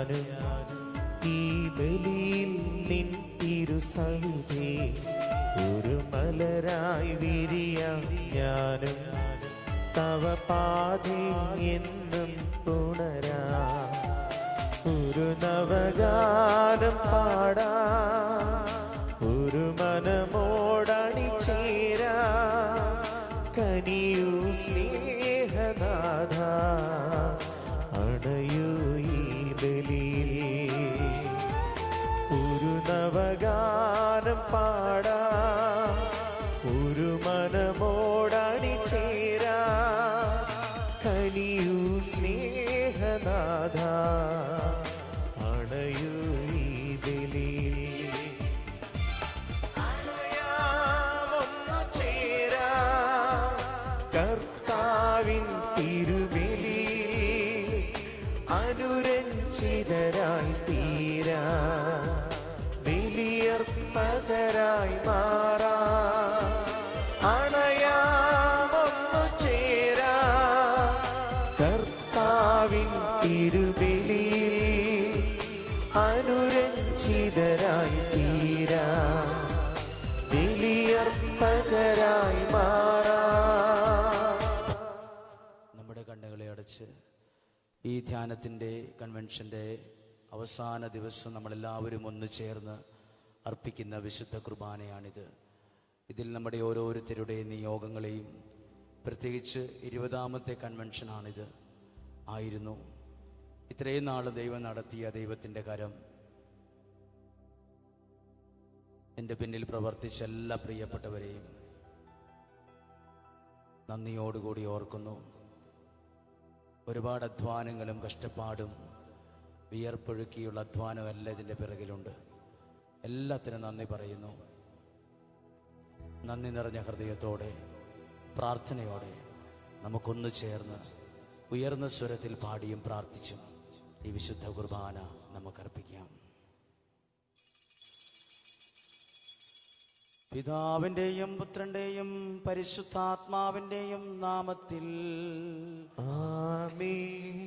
ഞാനും ഈ ബലിയിൽ നിൻ തിരുസവിധി ഒരു മലരായി വിരിയാം ഞാനും തവ പാതേ എന്നും പുണരാ ഒരു നവഗാനം പാടാ ഒരു മനമോടണിചേരാ കനിയൂ സ്നേഹനാഥ അണയൂ ഈ ബലിയിൽ ഒരു നവഗാനം പാടാ ഒരു മനമോടണിചേരാ കനിയൂ സ്നേഹനാഥ അണയൂ ഈ ബലിയിൽ അണയാമൊന്നു ചേരാ കർത്താവിൻ തിരുബലിയിൽ അനുരഞ്ജിതരായി തീരാ ബലിയർപ്പകരായി മാറാ അണയാമൊന്നു ചേരാ കർത്താവിൻ തിരുബലിയിൽ അനുരഞ്ജിതരായി തീരാ ബലിയർപ്പകരായി മാറാ. നമ്മുടെ കണ്ണുകളെ അടച്ച് ഈ ധ്യാനത്തിൻ്റെ കൺവെൻഷൻ്റെ അവസാന ദിവസം നമ്മളെല്ലാവരും ഒന്ന് ചേർന്ന് അർപ്പിക്കുന്ന വിശുദ്ധ കുർബാനയാണിത്. ഇതിൽ നമ്മുടെ ഓരോരുത്തരുടെയും നിയോഗങ്ങളെയും, പ്രത്യേകിച്ച് 20ാമത്തെ കൺവെൻഷനാണിത് ആയിരുന്നു. ഇത്രയും നാൾ ദൈവം നടത്തിയ ദൈവത്തിൻ്റെ കരം എൻ്റെ പിന്നിൽ പ്രവർത്തിച്ച എല്ലാ പ്രിയപ്പെട്ടവരെയും നന്ദിയോടുകൂടി ഓർക്കുന്നു. ഒരുപാട് അധ്വാനങ്ങളും കഷ്ടപ്പാടും വിയർപ്പൊഴുക്കിയുള്ള അധ്വാനമെല്ലാം ഇതിൻ്റെ പിറകിലുണ്ട്. എല്ലാത്തിനും നന്ദി പറയുന്നു. നന്ദി നിറഞ്ഞ ഹൃദയത്തോടെ പ്രാർത്ഥനയോടെ നമുക്കൊന്നു ചേർന്ന് ഉയർന്ന സ്വരത്തിൽ പാടിയും പ്രാർത്ഥിച്ചും ഈ വിശുദ്ധ കുർബാന നമുക്കർപ്പിക്കാം. പിതാവിൻ്റെയും പുത്രൻ്റെയും പരിശുദ്ധാത്മാവിൻ്റെയും നാമത്തിൽ ആമേൻ.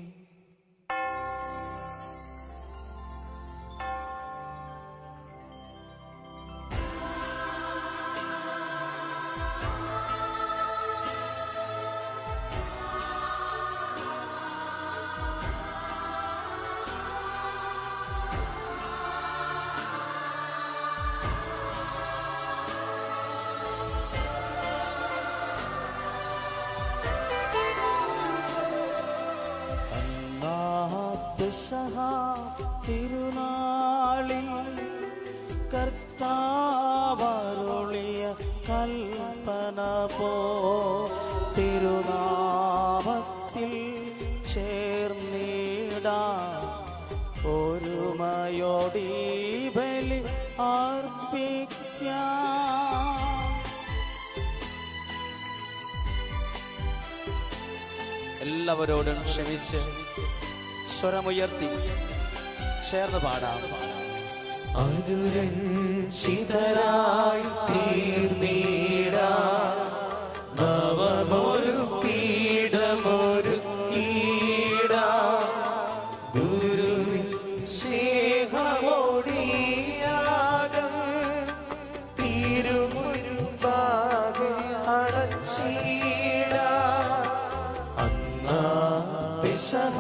തിരുനാളിൽ കർത്താവരുളിയ കൽപ്പന പോ തിരുനാമത്തിൽ ചേർന്നിടാം ഒരുമയോടി ബലി അർപ്പിക്കാം. എല്ലാവരോടും ക്ഷമിച്ച് സ്വരമുയർത്തി ചേർന്ന് പാടാം. അനുരഞ്ജിതരായി തീർന്നീടാ നവമൊരു പീഠമൊരുക്കീടാ ഗുരു സ്നേഹമോടിയാകം തിരുമുൻപാകെ അടച്ചീടാ അന്നാ പെസഹ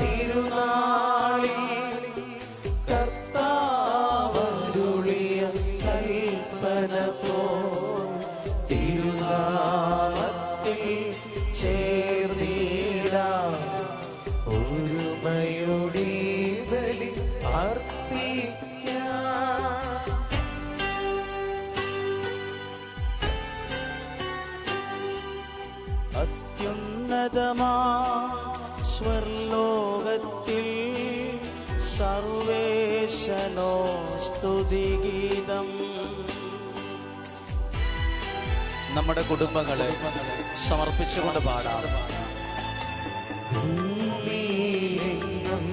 തിരുനാളിൽ കർത്താവരുളിയ കൽപ്പന പോ തിരുനാമത്തിൽ ചേർന്നിടാം ഒരുമയോടി ബലി അർപ്പിക്കാം. അത്യുന്നതമാ സ്വർലോകത്തിൽ സർവേശനോ സ്തുതിഗീതം. നമ്മുടെ കുടുംബങ്ങളെ സമർപ്പിച്ചുകൊണ്ട് പാടാം. ഭൂമിയിലെങ്ങും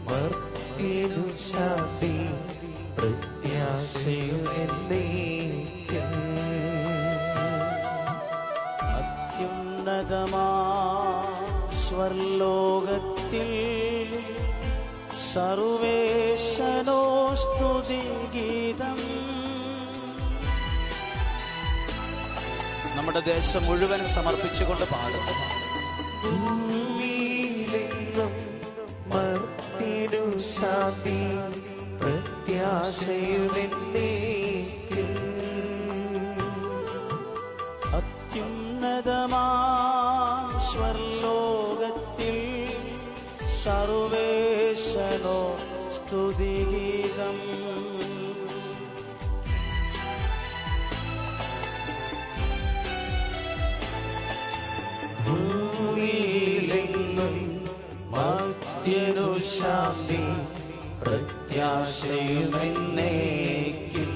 മർത്യനു ശാന്തി പ്രത്യാശയുമെന്നേക്കും. അത്യുന്നതമാ സ്വർലോകത്തിൽ സർവേശനോ സ്തുതിഗീതം. നമ്മുടെ ദേശം മുഴുവൻ സമർപ്പിച്ചുകൊണ്ട് പാടും. ഭൂമിയിലെങ്ങും മർത്യനു ശാന്തി പ്രത്യാശയുമെന്നേക്കും. അത്യുന്നതമാ സ്വർലോകത്തിൽ സർവേശനോ സ്തുതിഗീതം. ഭൂമിയിലെങ്ങും മർത്യനു ശാന്തി പ്രത്യാശയുമെന്നേക്കും.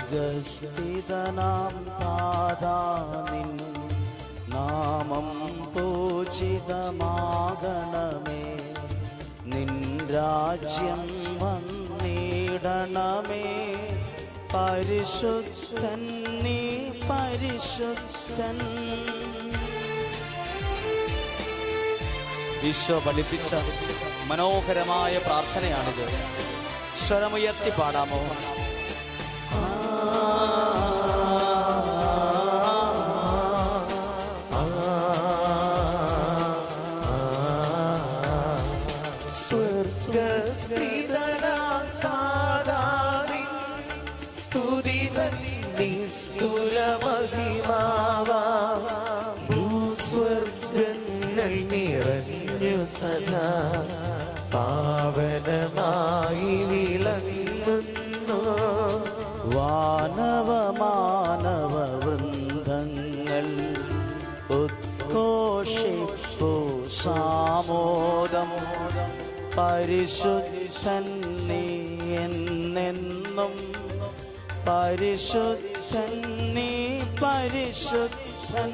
സ്വർഗസ്ഥിതനാം താതാ നിൻ നാമം പൂജിതമാകണമേ. നിൻ രാജ്യം വന്നിടണമേ. പരിശുദ്ധൻ നീ പരിശുദ്ധൻ. ഈശോ പഠിപ്പിച്ച മനോഹരമായ പ്രാർത്ഥനയാണിത്. സ്വരമുയർത്തി പാടാമോ? സ്വർഗസ്ഥിതനാം താതാവിൻ സ്തുതിതൻ നിസ്തുലമഹിമാവാം. ഭൂസ്വർഗങ്ങൾ നിറഞ്ഞു സദാ പാവനമായി വിളങ്ങുന്നു. വാനവമാനവ വൃന്ദങ്ങൾ ഉദ്ഘോഷിപ്പു സാമോദം. പരിശുദ്ധൻ നീ എന്നെന്നും. പരിശുദ്ധൻ നീ പരിശുദ്ധൻ.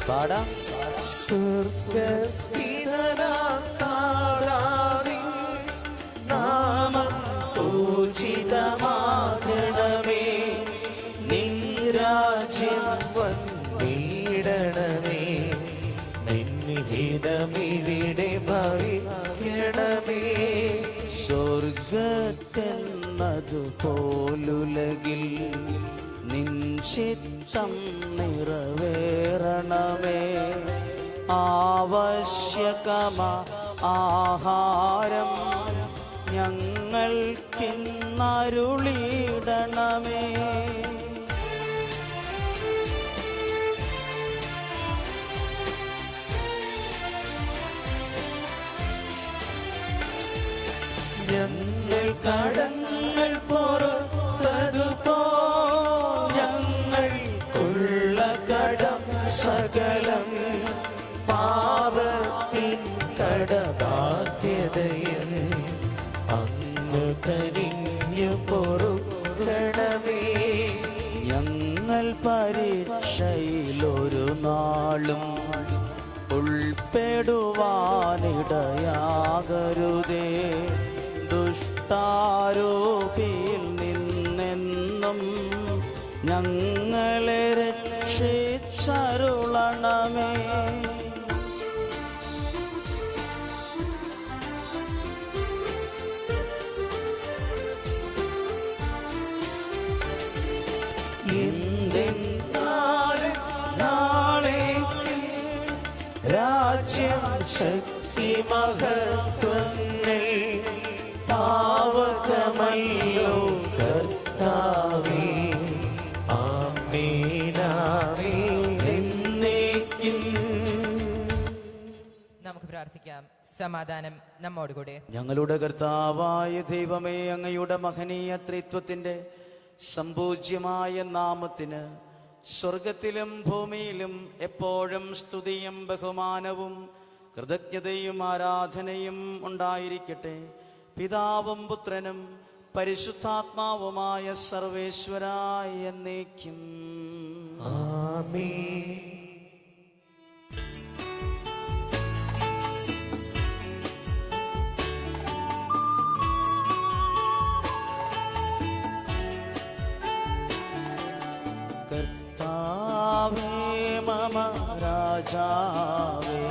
പാടാം. സ്വർഗസ്ഥിതനാം താതാവിൻ നാമം പൂജിതമാകണമേ. നിൻ രാജ്യം വന്നിടണമേ. നിൻ ഹിതമിവിടെ ഭവിക്കണമേ. സ്വർഗത്തെന്നതുപോലുലകിൽ നിൻ ചിത്തം നിറവേറണമേ. ആവശ്യകമാ ആഹാരം ഞങ്ങൾക്കിന്നരുളിടണമേ. ഞങ്ങൾ കടങ്ങൾ പുറത്തതുപോ ഞങ്ങൾക്കുള്ള കടം സകലം പാപത്തിൻ കടബാധ്യതയൻ അങ്ങ് കനിഞ്ഞു പൊറുക്കണമേ. ഞങ്ങൾ പരീക്ഷയിലൊരു നാളും ഉൾപ്പെടുവാനിടയാകരുതേ. ദുഷ്ടാരൂപിയിൽ നിന്നെന്നും ഞങ്ങളെ രക്ഷിച്ചരുളണമേ. നാളേക്കും രാജ്യം ശക്തി മഹത്വങ്ങൾ പാവകമല്ലോ കർത്താവേ. നമുക്ക് പ്രാർത്ഥിക്കാം. സമാധാനം നമ്മോടുകൂടെ. ഞങ്ങളുടെ കർത്താവായ ദൈവമേ, അങ്ങയുടെ മഹനീയ ത്രിത്വത്തിന്റെ സംപൂജ്യമായ നാമത്തിന് സ്വർഗത്തിലും ഭൂമിയിലും എപ്പോഴും സ്തുതിയും ബഹുമാനവും കൃതജ്ഞതയും ആരാധനയും ഉണ്ടായിരിക്കട്ടെ. പിതാവും പുത്രനും പരിശുദ്ധാത്മാവുമായ സർവേശ്വരായ എന്നേക്കും. ആമേൻ. കർത്താവേ മമ രാജാവേ,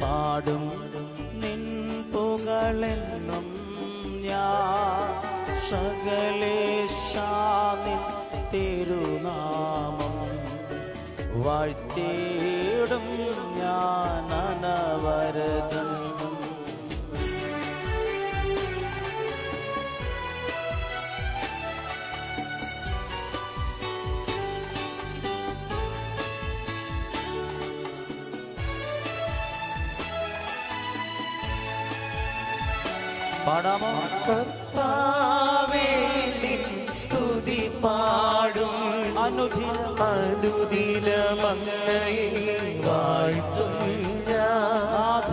പാടും നിൻ പുകളെന്നും ഞാൻ. സകലേശാനിൻ തിരുനാമം വാഴ്ത്തിയിടും ഞാൻ അനവരതം. പാടാമോ? കർത്താവേ നിൻ സ്തുതി പാടും, അനുദിനമങ്ങയെ വാഴ്ത്തും ഞാൻ.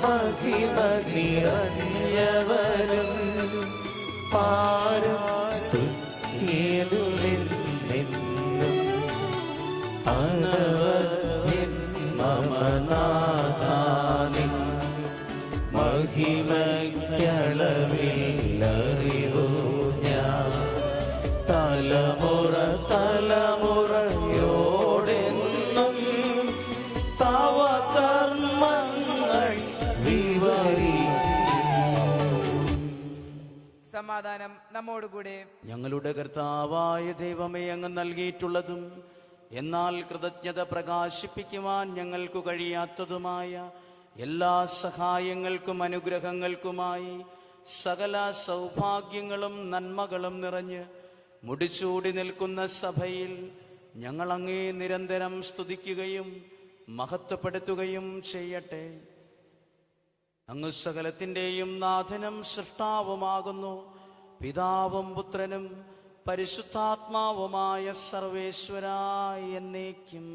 മഹിമ നിറഞ്ഞവനും പാരും സ്തുതിയിലെന്നെന്നും അനവധ്യൻ മമ നാഥാനിൻ മഹിമയ്ക്കളവില്ലറിവു ഞാൻ. തലമുറ തലമുറയോടെന്നും തവ കർമ്മങ്ങൾ വിവരിക്കും. സമാധാനം നമ്മോടുകൂടെ. ഞങ്ങളുടെ കർത്താവായ ദൈവമേ, അങ്ങ് നൽകിയിട്ടുള്ളതും എന്നാൽ കൃതജ്ഞത പ്രകാശിപ്പിക്കുവാൻ ഞങ്ങൾക്കു കഴിയാത്തതുമായ എല്ലാ സഹായങ്ങൾക്കും അനുഗ്രഹങ്ങൾക്കുമായി സകല സൗഭാഗ്യങ്ങളും നന്മകളും നിറഞ്ഞ് മുടിച്ചൂടി നിൽക്കുന്ന സഭയിൽ ഞങ്ങൾ അങ്ങേ നിരന്തരം സ്തുതിക്കുകയും മഹത്വപ്പെടുത്തുകയും ചെയ്യട്ടെ. അങ്ങ് സകലത്തിൻ്റെയും നാഥനും സൃഷ്ടാവുമാകുന്നു. പിതാവും പുത്രനും പരിശുദ്ധാത്മാവുമായ സർവേശ്വരായ എന്നേക്കും.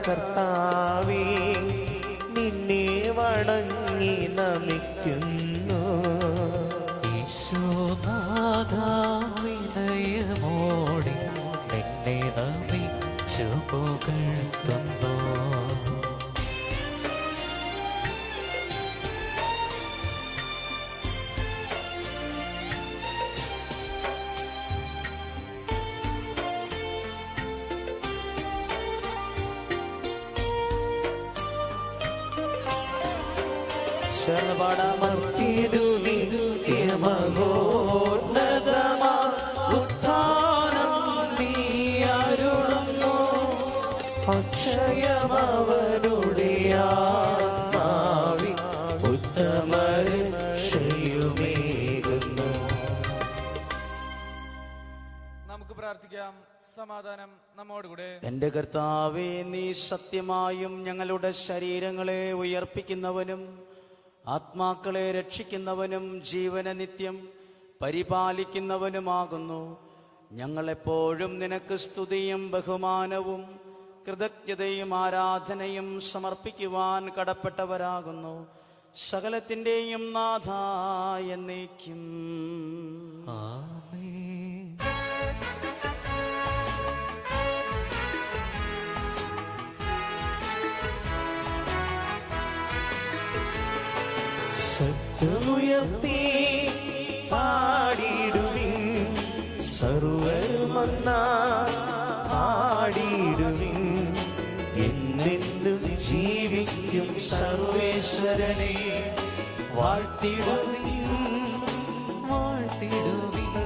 കർത്താവേ നിന്നെ വണങ്ങി നമിക്കുന്നു. ഈശോനാഥവിനയമോടെ നിന്നെ നമിച്ചു പുകഴ്ത്തുന്നു. ചേർന്ന് പാടാം. മഹോന്നതമാ ഉത്ഥാനം നീ അരുളുന്നു. അക്ഷയമവനുടെ ആത്മാവിൻ ഉത്തമരക്ഷയുമേകുന്നു. നമുക്ക് പ്രാർത്ഥിക്കാം. സമാധാനം നമ്മോടുകൂടെ. എന്റെ കർത്താവേ, നീ സത്യമായും ഞങ്ങളുടെ ശരീരങ്ങളെ ഉയർപ്പിക്കുന്നവനും ആത്മാക്കളെ രക്ഷിക്കുന്നവനും ജീവന നിത്യം പരിപാലിക്കുന്നവനുമാകുന്നു. ഞങ്ങളെപ്പോഴും നിനക്ക് സ്തുതിയും ബഹുമാനവും കൃതജ്ഞതയും ആരാധനയും സമർപ്പിക്കുവാൻ കടപ്പെട്ടവരാകുന്നു. സകലത്തിൻ്റെയും നാഥ എന്നേക്കും. ശബ്ദമുയർത്തി പാടിടുവിൻ, സർവരുമൊന്നാടിടുവിൻ. എന്നെന്നും ജീവിക്കും സർവേശ്വരനെ വാഴ്ത്തിടുവിൻ, വാഴ്ത്തിടുവിൻ.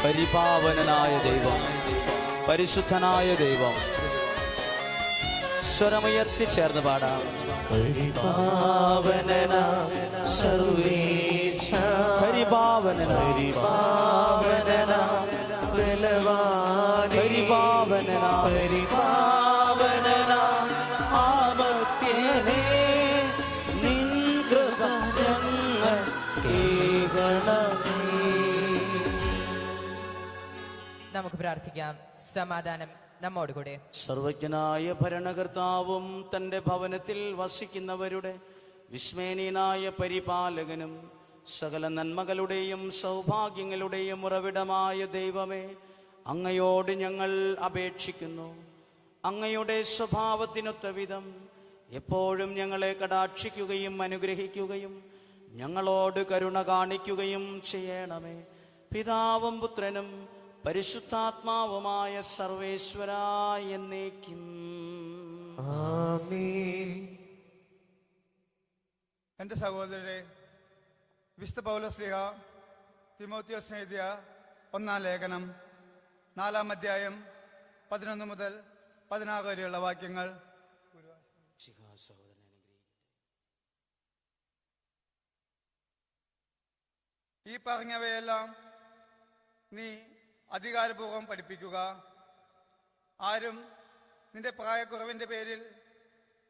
പരിപാവനനായ ദൈവം, പരിശുദ്ധനായ ദൈവം, സ്വരമുയർത്തി ചേർന്ന് പാടാം. പരിപാവനന സർവേശ, പരിപാവനന പരിപാവനന ബലവാൻ ഞങ്ങൾ കേൾക്കണമേ. നമുക്ക് പ്രാർത്ഥിക്കാം. സമാധാനം നമ്മോടുകൂടെ. സർവജ്ഞനായ ഭരണകർത്താവും തന്റെ ഭവനത്തിൽ വസിക്കുന്നവരുടെ വിസ്മയനീയനായ പരിപാലകനും സകല നന്മകളുടെയും സൗഭാഗ്യങ്ങളുടെയും ഉറവിടമായ ദൈവമേ, അങ്ങയോട് ഞങ്ങൾ അപേക്ഷിക്കുന്നു. അങ്ങയുടെ സ്വഭാവത്തിനൊത്ത വിധം എപ്പോഴും ഞങ്ങളെ കടാക്ഷിക്കുകയും അനുഗ്രഹിക്കുകയും ഞങ്ങളോട് കരുണ കാണിക്കുകയും ചെയ്യണമേ. പിതാവും പുത്രനും പരിശുദ്ധാത്മാവുമായ സർവേശ്വരാ എന്നേക്കും ആമേൻ. എൻ്റെ സഹോദരരെ, വിശുദ്ധ പൗലോസ്ലീഹ തിമോത്തിയോസിന് എഴുതിയ 1-ാം ലേഖനം 4-ാം അധ്യായം 11 മുതൽ 16 വരെയുള്ള വാക്യങ്ങൾ. ഈ പറഞ്ഞവയെല്ലാം നീ അധികാരപൂർവം പഠിപ്പിക്കുക. ആരും നിന്റെ പ്രായക്കുറവിന്റെ പേരിൽ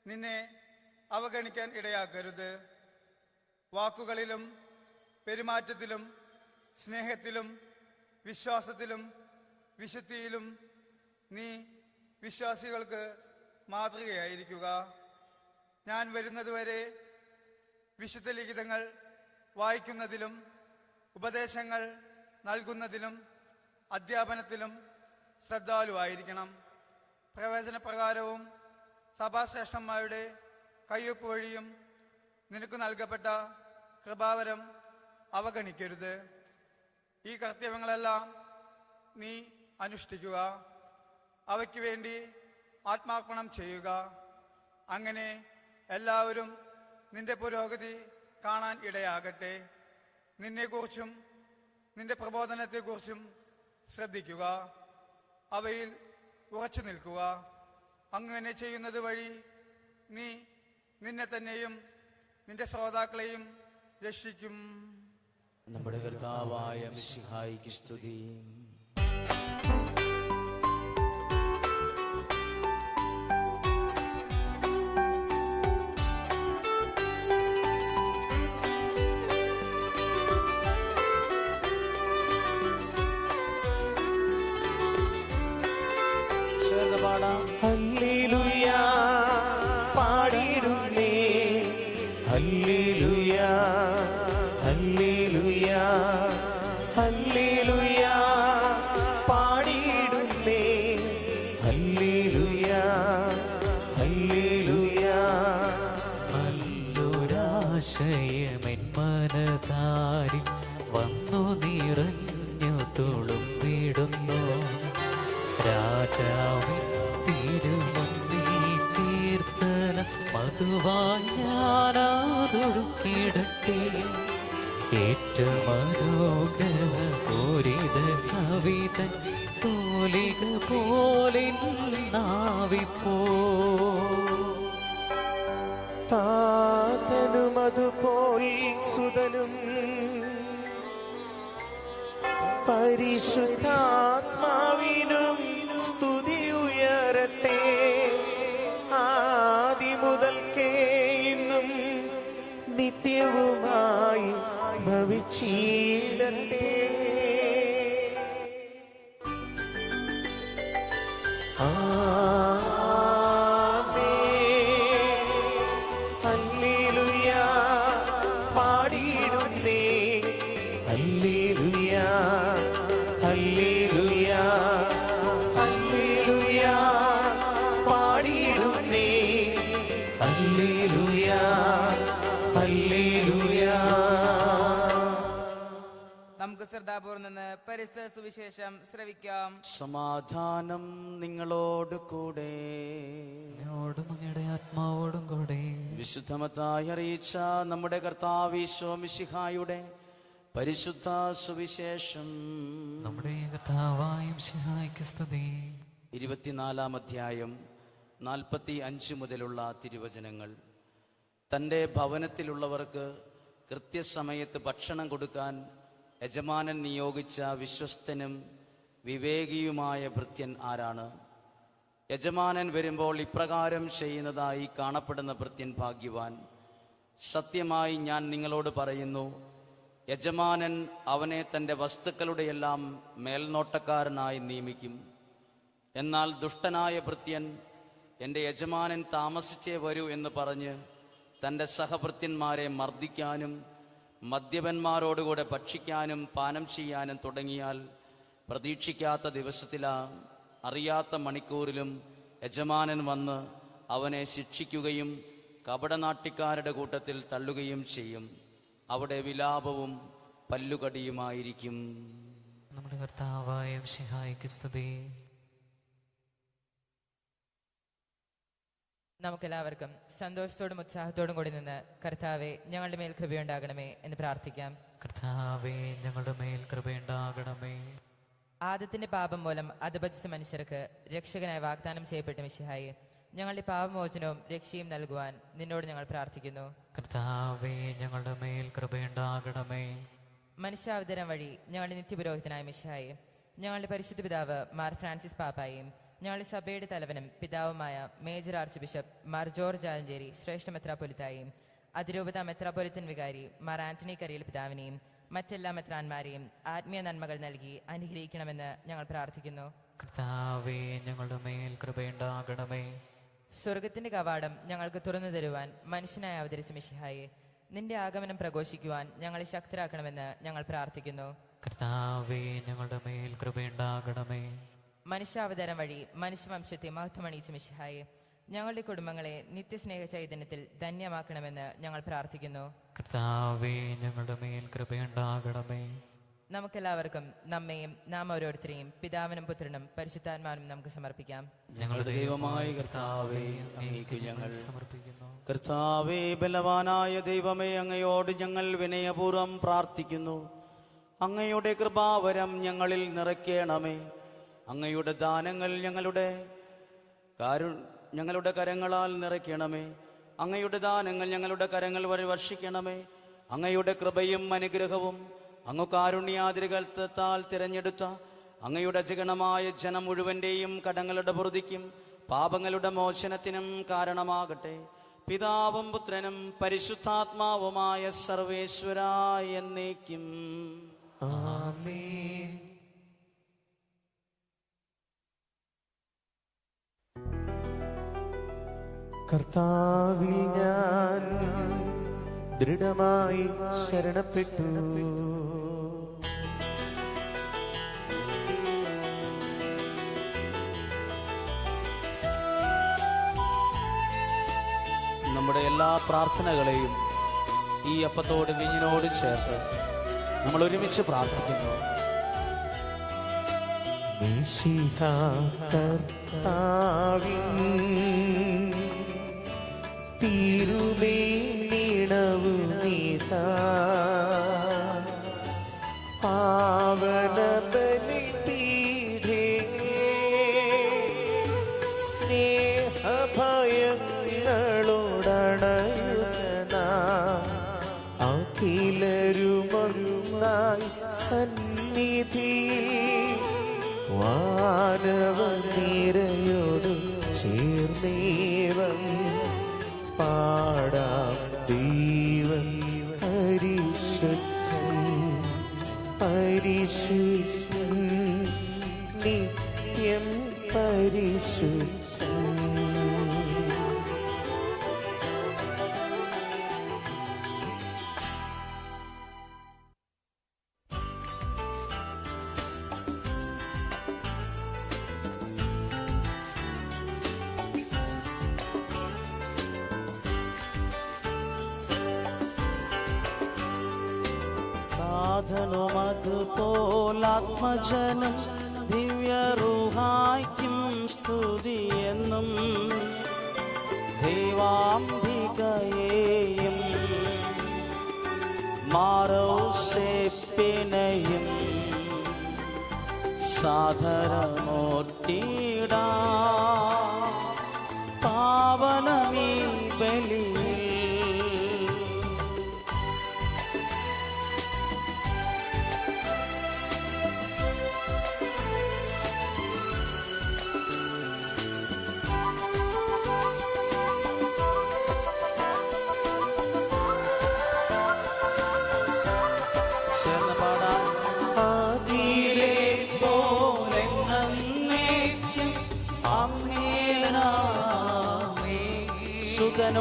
നിന്നെ അവഗണിക്കാൻ ഇടയാക്കരുത്. വാക്കുകളിലും പെരുമാറ്റത്തിലും സ്നേഹത്തിലും വിശ്വാസത്തിലും വിശുദ്ധിയിലും നീ വിശ്വാസികൾക്ക് മാതൃകയായിരിക്കുക. ഞാൻ വരുന്നതുവരെ വിശുദ്ധ ലിഖിതങ്ങൾ വായിക്കുന്നതിലും ഉപദേശങ്ങൾ നൽകുന്നതിലും അധ്യാപനത്തിലും ശ്രദ്ധാലുവായിരിക്കണം. പ്രവചനപ്രകാരവും സഭാശ്രേഷ്ഠന്മാരുടെ കയ്യൊപ്പ് വഴിയും നിനക്ക് നൽകപ്പെട്ട കൃപാവരം അവഗണിക്കരുത്. ഈ കർത്തവ്യങ്ങളെല്ലാം നീ അനുഷ്ഠിക്കുക. അവയ്ക്ക് വേണ്ടി ആത്മാർപ്പണം ചെയ്യുക. അങ്ങനെ എല്ലാവരും നിന്റെ പുരോഗതി കാണാൻ ഇടയാകട്ടെ. നിന്നെക്കുറിച്ചും നിന്റെ പ്രബോധനത്തെക്കുറിച്ചും ശ്രദ്ധിക്കുക. അവയിൽ ഉറച്ചു നിൽക്കുക. അങ്ങനെ ചെയ്യുന്നത് വഴി നീ നിന്നെ തന്നെയും നിന്റെ ശ്രോതാക്കളെയും രക്ഷിക്കും. നമ്മുടെ കർത്താവായ മിശിഹായിക്ക് സ്തുതി. ഹല്ലേലൂയ പാടിടുന്നേ, ഹല്ലേലൂയ ഹല്ലേലൂയ ഹല്ലേലൂയ പാടിടുന്നേ, ഹല്ലേലൂയ ഹല്ലേലൂയ. നല്ലൊരാശയമെൻ മനതാരിൽ വന്നു നിറഞ്ഞു തുളുമ്പിടുന്നു. രാജാവിൻ തിരുമുന്നിൽ കീർത്തന മധുവായി ഞാനാതൊഴുക്കിടട്ടെ. ഏറ്റമനോഹര പൂരിത കവിത തോലിക പോലെ നാവിപ്പോ. താതനും അതുപോൽ സുതനും പരിശുദ്ധാത്മാവിനും സ്തുതി ഉയരട്ടെ. ആദി മുതൽക്കേ ഇന്നും നിത്യവുമായി ഭവിച്ചിടട്ടെ. ഹല്ലേലൂയ പാടിടുന്നേ, ഹല്ലേലൂയ ഹല്ലേലൂയ ഹല്ലേലൂയ പാടിടുന്നേ, ഹല്ലേലൂയ ഹല്ലേലൂയ. നമുക്ക് ശ്രദ്ധാപൂർവം നിന്ന് പരിസര സുവിശേഷം ശ്രവിക്കാം. സമാധാനം നിങ്ങളോട് കൂടെ. എന്നോടും അങ്ങയുടെ ആത്മാവോടും കൂടെ. വിശുദ്ധമത്തായി അറിയിച്ച നമ്മുടെ കർത്താവ് ഈശോ മിശിഹായുടെ പരിശുദ്ധ സുവിശേഷം. നമ്മുടെ കർത്താവായ മിശിഹായ്ക്ക് സ്തുതി. 24-ാം അധ്യായം 45 മുതലുള്ള തിരുവചനങ്ങൾ. തൻ്റെ ഭവനത്തിലുള്ളവർക്ക് കൃത്യസമയത്ത് ഭക്ഷണം കൊടുക്കാൻ യജമാനൻ നിയോഗിച്ച വിശ്വസ്തനും വിവേകിയുമായ ഭൃത്യൻ ആരാണ്? യജമാനൻ വരുമ്പോൾ ഇപ്രകാരം ചെയ്യുന്നതായി കാണപ്പെടുന്ന ഭൃത്യൻ ഭാഗ്യവാൻ. സത്യമായി ഞാൻ നിങ്ങളോട് പറയുന്നു, യജമാനൻ അവനെ തൻ്റെ വസ്തുക്കളുടെയെല്ലാം മേൽനോട്ടക്കാരനായി നിയമിക്കും. എന്നാൽ ദുഷ്ടനായ ഭൃത്യൻ എൻ്റെ യജമാനൻ താമസിച്ചേ വരൂ എന്ന് പറഞ്ഞ് തൻ്റെ സഹഭൃത്യന്മാരെ മർദ്ദിക്കാനും മദ്യപന്മാരോടുകൂടെ ഭക്ഷിക്കാനും പാനം ചെയ്യാനും തുടങ്ങിയാൽ പ്രതീക്ഷിക്കാത്ത ദിവസത്തിലും അറിയാത്ത മണിക്കൂറിലും യജമാനൻ വന്ന് അവനെ ശിക്ഷിക്കുകയും കപടനാട്യക്കാരുടെ കൂട്ടത്തിൽ തള്ളുകയും ചെയ്യും. അവിടെ വിലാപവും പല്ലുകടിയുമായിരിക്കും. നമ്മുടെ കർത്താവായ മിശിഹായ്ക്ക് സ്തുതി. നമുക്കെല്ലാവർക്കും സന്തോഷത്തോടും ഉത്സാഹത്തോടും കൂടി നിന്ന് കർത്താവെ ഞങ്ങളുടെ മേൽ കൃപയുണ്ടാകണമേ എന്ന് പ്രാർത്ഥിക്കാം. കർത്താവേ, ഞങ്ങളുടെ മേൽ കൃപയുണ്ടാകണമേ. ആദത്തിന്റെ പാപം മൂലം അധപതിച്ച മനുഷ്യർക്ക് രക്ഷകനായി വാഗ്ദാനം ചെയ്യപ്പെട്ട മിശിഹായെ, ഞങ്ങളുടെ പാപമോചനവും രക്ഷയും നൽകുവാൻ നിന്നോട് ഞങ്ങൾ പ്രാർത്ഥിക്കുന്നു. കർത്താവേ, ഞങ്ങളുടെ മേൽ കൃപയുണ്ടാകണമേ. മനുഷ്യാവതരം വഴി ഞങ്ങളുടെ നിത്യപുരോഹിതനായ മിശിഹായെ, ഞങ്ങളുടെ പരിശുദ്ധ പിതാവ് മാർ ഫ്രാൻസിസ് പാപ്പായും ഞങ്ങളുടെ സഭയുടെ തലവനും പിതാവുമായ major arch bishop Mar George Alencherry ശ്രേഷ്ഠ മെത്രാപ്പൊലിത്തായും അതിരൂപത മെത്രാപ്പൊലിത്തൻ വികാരി മാർ ആന്റണി കരിയിൽ പിതാവിനെയും മറ്റെല്ലാ മെത്രാന്മാരെയും ആത്മീയ നന്മകൾ നൽകി അനുഗ്രഹിക്കണമെന്ന് ഞങ്ങൾ പ്രാർത്ഥിക്കുന്നു. കർത്താവേ, ഞങ്ങളുടെ മേൽ കൃപയുണ്ടാകണമേ. സ്വർഗത്തിന്റെ കവാടം ഞങ്ങൾക്ക് തുറന്നു തരുവാൻ മനുഷ്യനായി അവതരിച്ച മിശിഹായെ, നിന്റെ ആഗമനം പ്രഘോഷിക്കുവാൻ ഞങ്ങളെ ശക്തരാക്കണമെന്ന് ഞങ്ങൾ പ്രാർത്ഥിക്കുന്നു. കർത്താവേ, ഞങ്ങളുടെ മേൽ കൃപയുണ്ടാകണമേ. മനുഷ്യാവതാരം വഴി മനുഷ്യവംശത്തെ മഹത്വമണിയിച്ച മിശിഹായെ, ഞങ്ങളുടെ കുടുംബങ്ങളെ നിത്യസ്നേഹ ചൈതന്യത്തിൽ ധന്യമാക്കണമെന്ന് ഞങ്ങൾ പ്രാർത്ഥിക്കുന്നു. കർത്താവേ, ഞങ്ങളുടെ മേൽ കൃപയുണ്ടാകണമേ. നമുക്കെല്ലാവർക്കും നമ്മയും നാം ഓരോരുത്തരെയും പിതാവിനും പുത്രനും പരിശുദ്ധാത്മാവിനും നമുക്ക് സമർപ്പിക്കാം. ഞങ്ങളുടെ ദൈവമായ കർത്താവേ, അങ്ങേക്ക് ഞങ്ങൾ സമർപ്പിക്കുന്നു. കർത്താവേ, ബലവാനായ ദൈവമേ, അങ്ങയോട് ഞങ്ങൾ വിനയപൂർവ്വം പ്രാർത്ഥിക്കുന്നു. അങ്ങയുടെ കൃപാവരം ഞങ്ങളിൽ നിറയ്ക്കണമേ. അങ്ങയുടെ ദാനങ്ങൾ ഞങ്ങളുടെ കരങ്ങളാൽ നിറയ്ക്കണമേ. അങ്ങയുടെ ദാനങ്ങൾ ഞങ്ങളുടെ കരങ്ങൾ വഴി വർഷിക്കണമേ. അങ്ങയുടെ കൃപയും അനുഗ്രഹവും അങ്ങ് കാരുണ്യാതിരികത്താൽ തിരഞ്ഞെടുത്ത അങ്ങയുടെ അജഗണമായ ജനം മുഴുവൻ്റെയും കടങ്ങളുടെ പൊറുതിക്കും പാപങ്ങളുടെ മോചനത്തിനും കാരണമാകട്ടെ. പിതാവും പുത്രനും പരിശുദ്ധാത്മാവുമായ സർവേശ്വരായ എന്നേക്കും ആമേൻ. കർത്താവിൽ ഞാൻ ദൃഢമായി ശരണപ്പെട്ടു. നമ്മുടെ എല്ലാ പ്രാർത്ഥനകളെയും ഈ അപ്പത്തോട് വീഞ്ഞിനോട് ചേർത്ത് നമ്മൾ ഒരുമിച്ച് പ്രാർത്ഥിക്കുന്നു. മിശിഹാ കർത്താവിൻ തിരുമേനിണവു നീതാ പാവന ബലിപീഠേ സ്നേഹഭയങ്ങളോടണയുക അഖിലരുമൊന്നായി സന്നിധിയിൽ വാനവനിരയോട് ചേർന്നേവം പാടാം. ദൈവം പരിശുദ്ധൻ പരിശുദ്ധൻ നിത്യം പരിശുദ്ധൻ. അതുപോലാത്മജനം ദിവ്യറൂഹായ്ക്കും സ്തുതിയെന്നും ദൈവാംബികയെയും മാറോസേപ്പിനെയും സാദരമൂർത്തിയിടാ പാവനമീ ബലിയിൽ.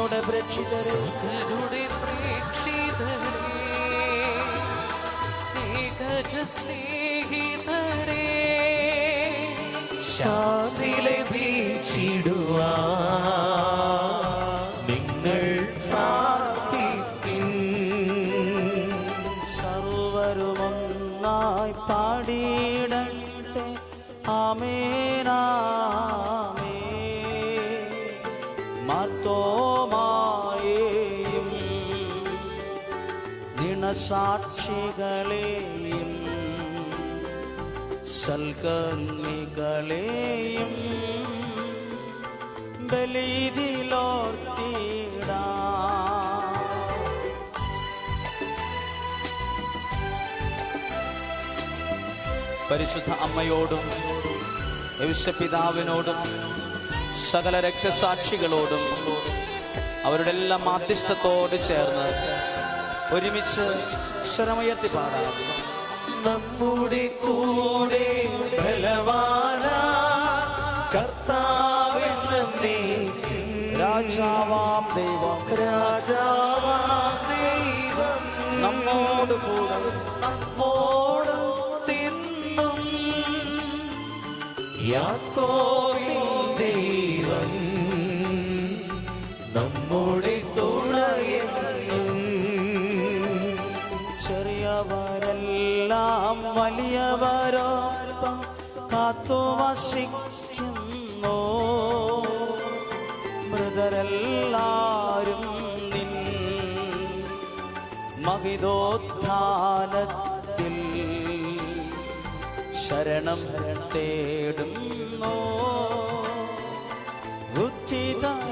സകലരുടെ പ്രേക്ഷിതരെ സകലരുടെ പ്രേക്ഷിതരേ, ഏകജ സ്നേഹിതരേ, ശാന്തി ലഭിച്ചിടുവാൻ നിങ്ങൾ പ്രാർത്ഥിപ്പിൻ. സർവരുമൊന്നായി പാടിയിടട്ടെ ആമേനാമേൻ. മാർത്തോമായെയും ദിനസാക്ഷികളെയും സൽക്കർമ്മികളെയും ബലിയിലോർത്തിടാം. പരിശുദ്ധ അമ്മയോടും യൗവ്വപിതാവിനോടും സകല രക്തസാക്ഷികളോടും അവരുടെ എല്ലാം മാധ്യസ്ഥത്തോട് ചേർന്ന് ഒരുമിച്ച് സ്വരമുയർത്തി പാടാം. നമ്മുടെ കൂടെ ബലവാനാം കർത്താവെന്നേക്കും രാജാവാം ദൈവം രാജാവാം ദൈവം നമ്മോട് കൂടെ നമ്മോടൊത്തെന്നും. യാക്കോബിൻ ദൈവം നമ്മുടെ തുണയെന്നും. ചെറിയവരെല്ലാം വലിയവരോടൊപ്പം കാത്തുവസിക്കുന്നു. മൃതരെല്ലാരും നിൻ മഹിതോത്ഥാനത്തിൽ ശരണം തേടുന്നു. ഉദ്ധിതരായിടുവാൻ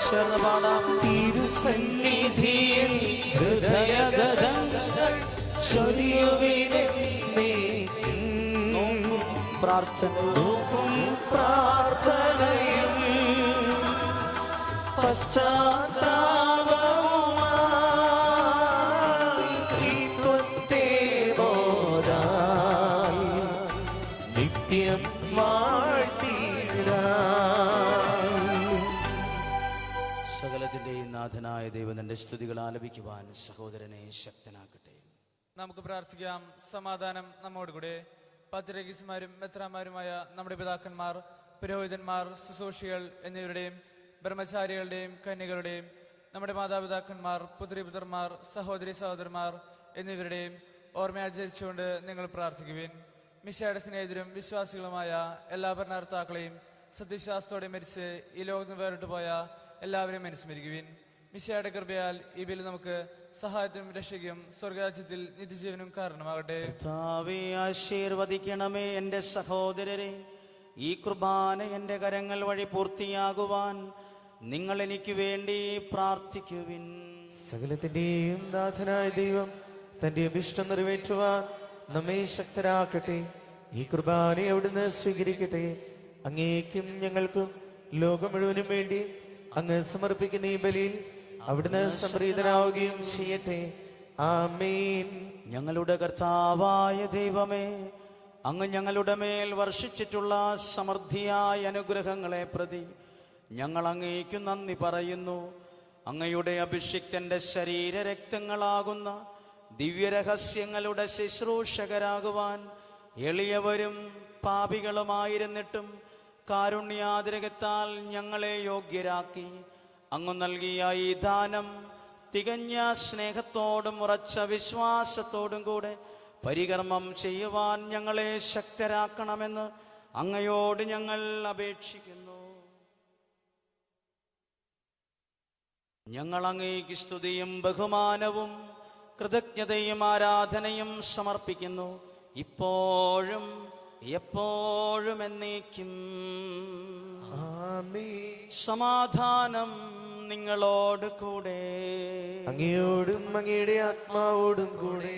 ചേർന്ന് പാടാം. തിരുസന്നിധിയിൽ ഹൃദയഗതങ്ങൾ ചൊരിയുവിനെന്നേക്കും. പ്രാർത്ഥന നോക്കും പ്രാർത്ഥനയും പശ്ചാത്താപവുമായി ത്രിത്വത്തെ ബോധാൽ നിത്യം വാഴ്ത്തിയിടാം. സകലത്തിന്റെയും നാഥനായ ദൈവത്തിന്റെ സ്തുതികൾ ആലപിക്കുവാൻ സഹോദരനെ ശക്തനാക്കട്ടെ. നമുക്ക് പ്രാർത്ഥിക്കാം. സമാധാനം നമ്മോടുകൂടെ. പത്രികീസുമാരും മെത്രാമാരുമായ നമ്മുടെ പിതാക്കന്മാർ, പുരോഹിതന്മാർ, ശുശ്രൂഷികൾ എന്നിവരുടെയും ബ്രഹ്മചാരികളുടെയും കന്യകളുടെയും നമ്മുടെ മാതാപിതാക്കന്മാർ, പുത്രിപുത്രന്മാർ, സഹോദരി സഹോദരന്മാർ എന്നിവരുടെയും ഓർമ്മയാചരിച്ചുകൊണ്ട് നിങ്ങൾ പ്രാർത്ഥിക്കുവിൻ. മിശിഹായുടെ സ്നേഹിതരും വിശ്വാസികളുമായ എല്ലാ ഭരണകർത്താക്കളെയും സത്യവിശ്വാസത്തോടെ മരിച്ച് ഈ ലോകത്ത് വേറിട്ട് പോയ എല്ലാവരെയും അനുസ്മരിക്കുവിൻ. മിശിഹായുടെ കൃപയാൽ ഈ ബലി നമുക്ക് സഹായത്തിനും രക്ഷയ്ക്കും സ്വർഗരാജ്യത്തിൽ നിത്യജീവനും കാരണമാകട്ടെ. കർത്താവേ, ആശീർവദിക്കണമേ എൻ്റെ സഹോദരരെ. ഈ കുർബാന എൻ്റെ കരങ്ങൾ വഴി പൂർത്തിയാകുവാൻ നിങ്ങൾ എനിക്ക് വേണ്ടി പ്രാർത്ഥിക്കുവിൻ. സകലത്തിന്റെയും നാഥനായ ദൈവം തന്റെ അഭിഷ്ടം നിറവേറ്റുവാൻ നമ്മെ ശക്തരാക്കട്ടെ. ഈ കുർബാന അവിടുന്ന് സ്വീകരിക്കട്ടെ. അങ്ങേക്കും ഞങ്ങൾക്കും ലോകം മുഴുവനും വേണ്ടി അങ്ങ് സമർപ്പിക്കുന്ന ഈ ബലിയിൽ അവിടുന്ന് സംപ്രീതനാവുകയും ചെയ്യട്ടെ. ആമേൻ. ഞങ്ങളുടെ കർത്താവായ ദൈവമേ, അങ്ങ് ഞങ്ങളുടെ മേൽ വർഷിച്ചിട്ടുള്ള സമൃദ്ധിയായ അനുഗ്രഹങ്ങളെ പ്രതി ഞങ്ങൾ അങ്ങേക്കു നന്ദി പറയുന്നു. അങ്ങയുടെ അഭിഷിക്തന്റെ ശരീരരക്തങ്ങളാകുന്ന ദിവ്യരഹസ്യങ്ങളുടെ ശുശ്രൂഷകരാകുവാൻ എളിയവരും പാപികളുമായിരുന്നിട്ടും കാരുണ്യാതിരകത്താൽ ഞങ്ങളെ യോഗ്യരാക്കി. അങ്ങ് നൽകിയ ഈ ദാനം തികഞ്ഞ സ്നേഹത്തോടും ഉറച്ച വിശ്വാസത്തോടും കൂടെ പരികർമ്മം ചെയ്യുവാൻ ഞങ്ങളെ ശക്തരാക്കണമെന്ന് അങ്ങയോട് ഞങ്ങൾ അപേക്ഷിക്കുന്നു. ഞങ്ങൾ അങ്ങേക്ക് സ്തുതിയും ബഹുമാനവും കൃതജ്ഞതയും ആരാധനയും സമർപ്പിക്കുന്നു, ഇപ്പോഴും എപ്പോഴും എന്നേക്കും. ആമേൻ. സമാധാനം നിങ്ങളോട് കൂടെ. അങ്ങയോടും അങ്ങയുടെ ആത്മാവോടും കൂടെ.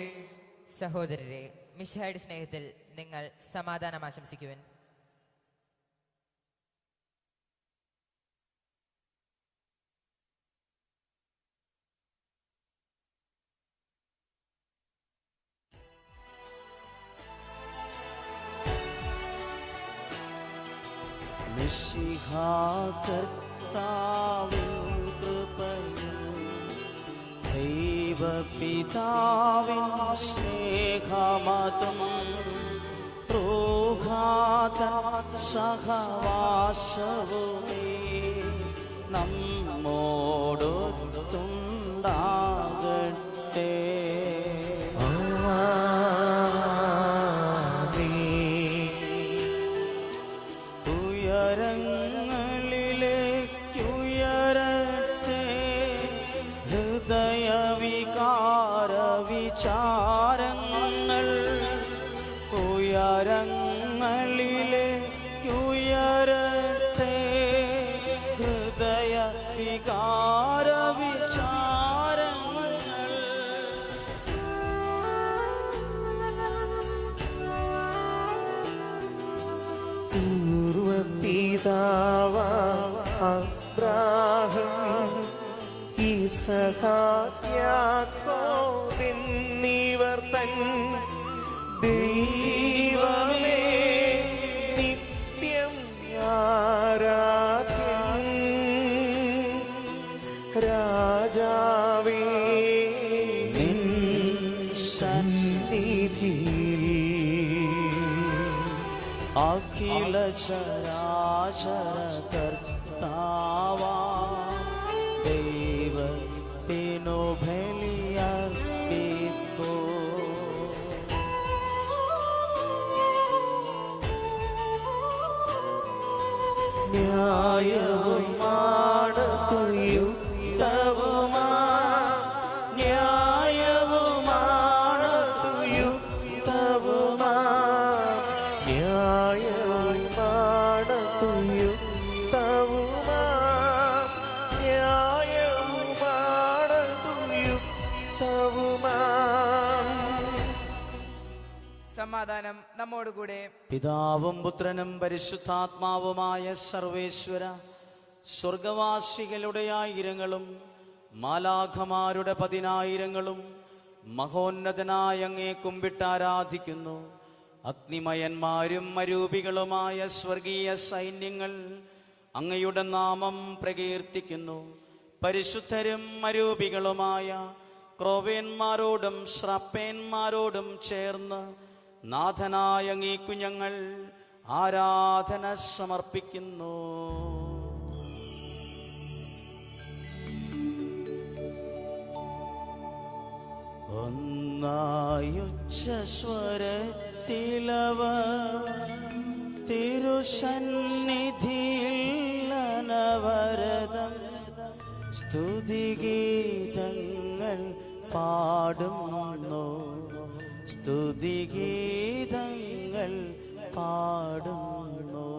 സഹോദരരെ, മിശിഹായുടെ സ്നേഹത്തിൽ നിങ്ങൾ സമാധാനം ആശംസിക്കുവിൻ. മിശിഹാ കർത്താവിൻ കൃപയും ദൈവപിതാവിൻ സ്നേഹമതും റൂഹാതൻ സഹവാസവുമേ നമ്മോടൊത്തുണ്ടാകട്ടെ. ഉയരങ്ങളിലേക്കുയരട്ടെ ഹൃദയവികാര വിചാരങ്ങൾ. ഉയരങ്ങളിലേക്കുയരട്ടെ ഹൃദയ വികാര വിചാരങ്ങൾ. അബ്രാഹം യാക്കോബെന്നിവർ തൻ ദൈവമേ നിത്യം ആരാധ്യൻ. രാജാവേ നിൻ സന്നിധിയിൽ അഖില ചരാചര കർത്താവാ ദൈവത്തിനു ബലിയർപ്പിപ്പൂ. ന്യായവുമാണ് തുയുക്തവുമാ ന്യായവുമാണ് തുയുക്തവുമാ ന്യായവുമാണ് തുയുക്തവുമാ ന്യായവുമാണ് തുയുക്തവുമാ. സമാധാനം നമ്മോടുകൂടെ. പിതാവും പുത്രനും പരിശുദ്ധാത്മാവുമായ സർവേശ്വര, സ്വർഗവാസികളുടെ ആയിരങ്ങളും മാലാഖമാരുടെ 10,000ങ്ങളും മഹോന്നതനായ അങ്ങേ കുമ്പിട്ടാരാധിക്കുന്നു. അഗ്നിമയന്മാരും അരൂപികളുമായ സ്വർഗീയ സൈന്യങ്ങൾ അങ്ങയുടെ നാമം പ്രകീർത്തിക്കുന്നു. പരിശുദ്ധരും അരൂപികളുമായ ക്രോവേന്മാരോടും ശ്രാപ്പേന്മാരോടും ചേർന്ന് നാഥനായ അങ്ങേക്കു ഞങ്ങൾ ആരാധന സമർപ്പിക്കുന്നു. ഒന്നായുച്ചസ്വരത്തിലവർ തിരുസന്നിധിയിൽ അനവരതം സ്തുതിഗീതങ്ങൾ പാടുന്നു. സ്തുതിഗീതങ്ങൾ പാടുന്നു.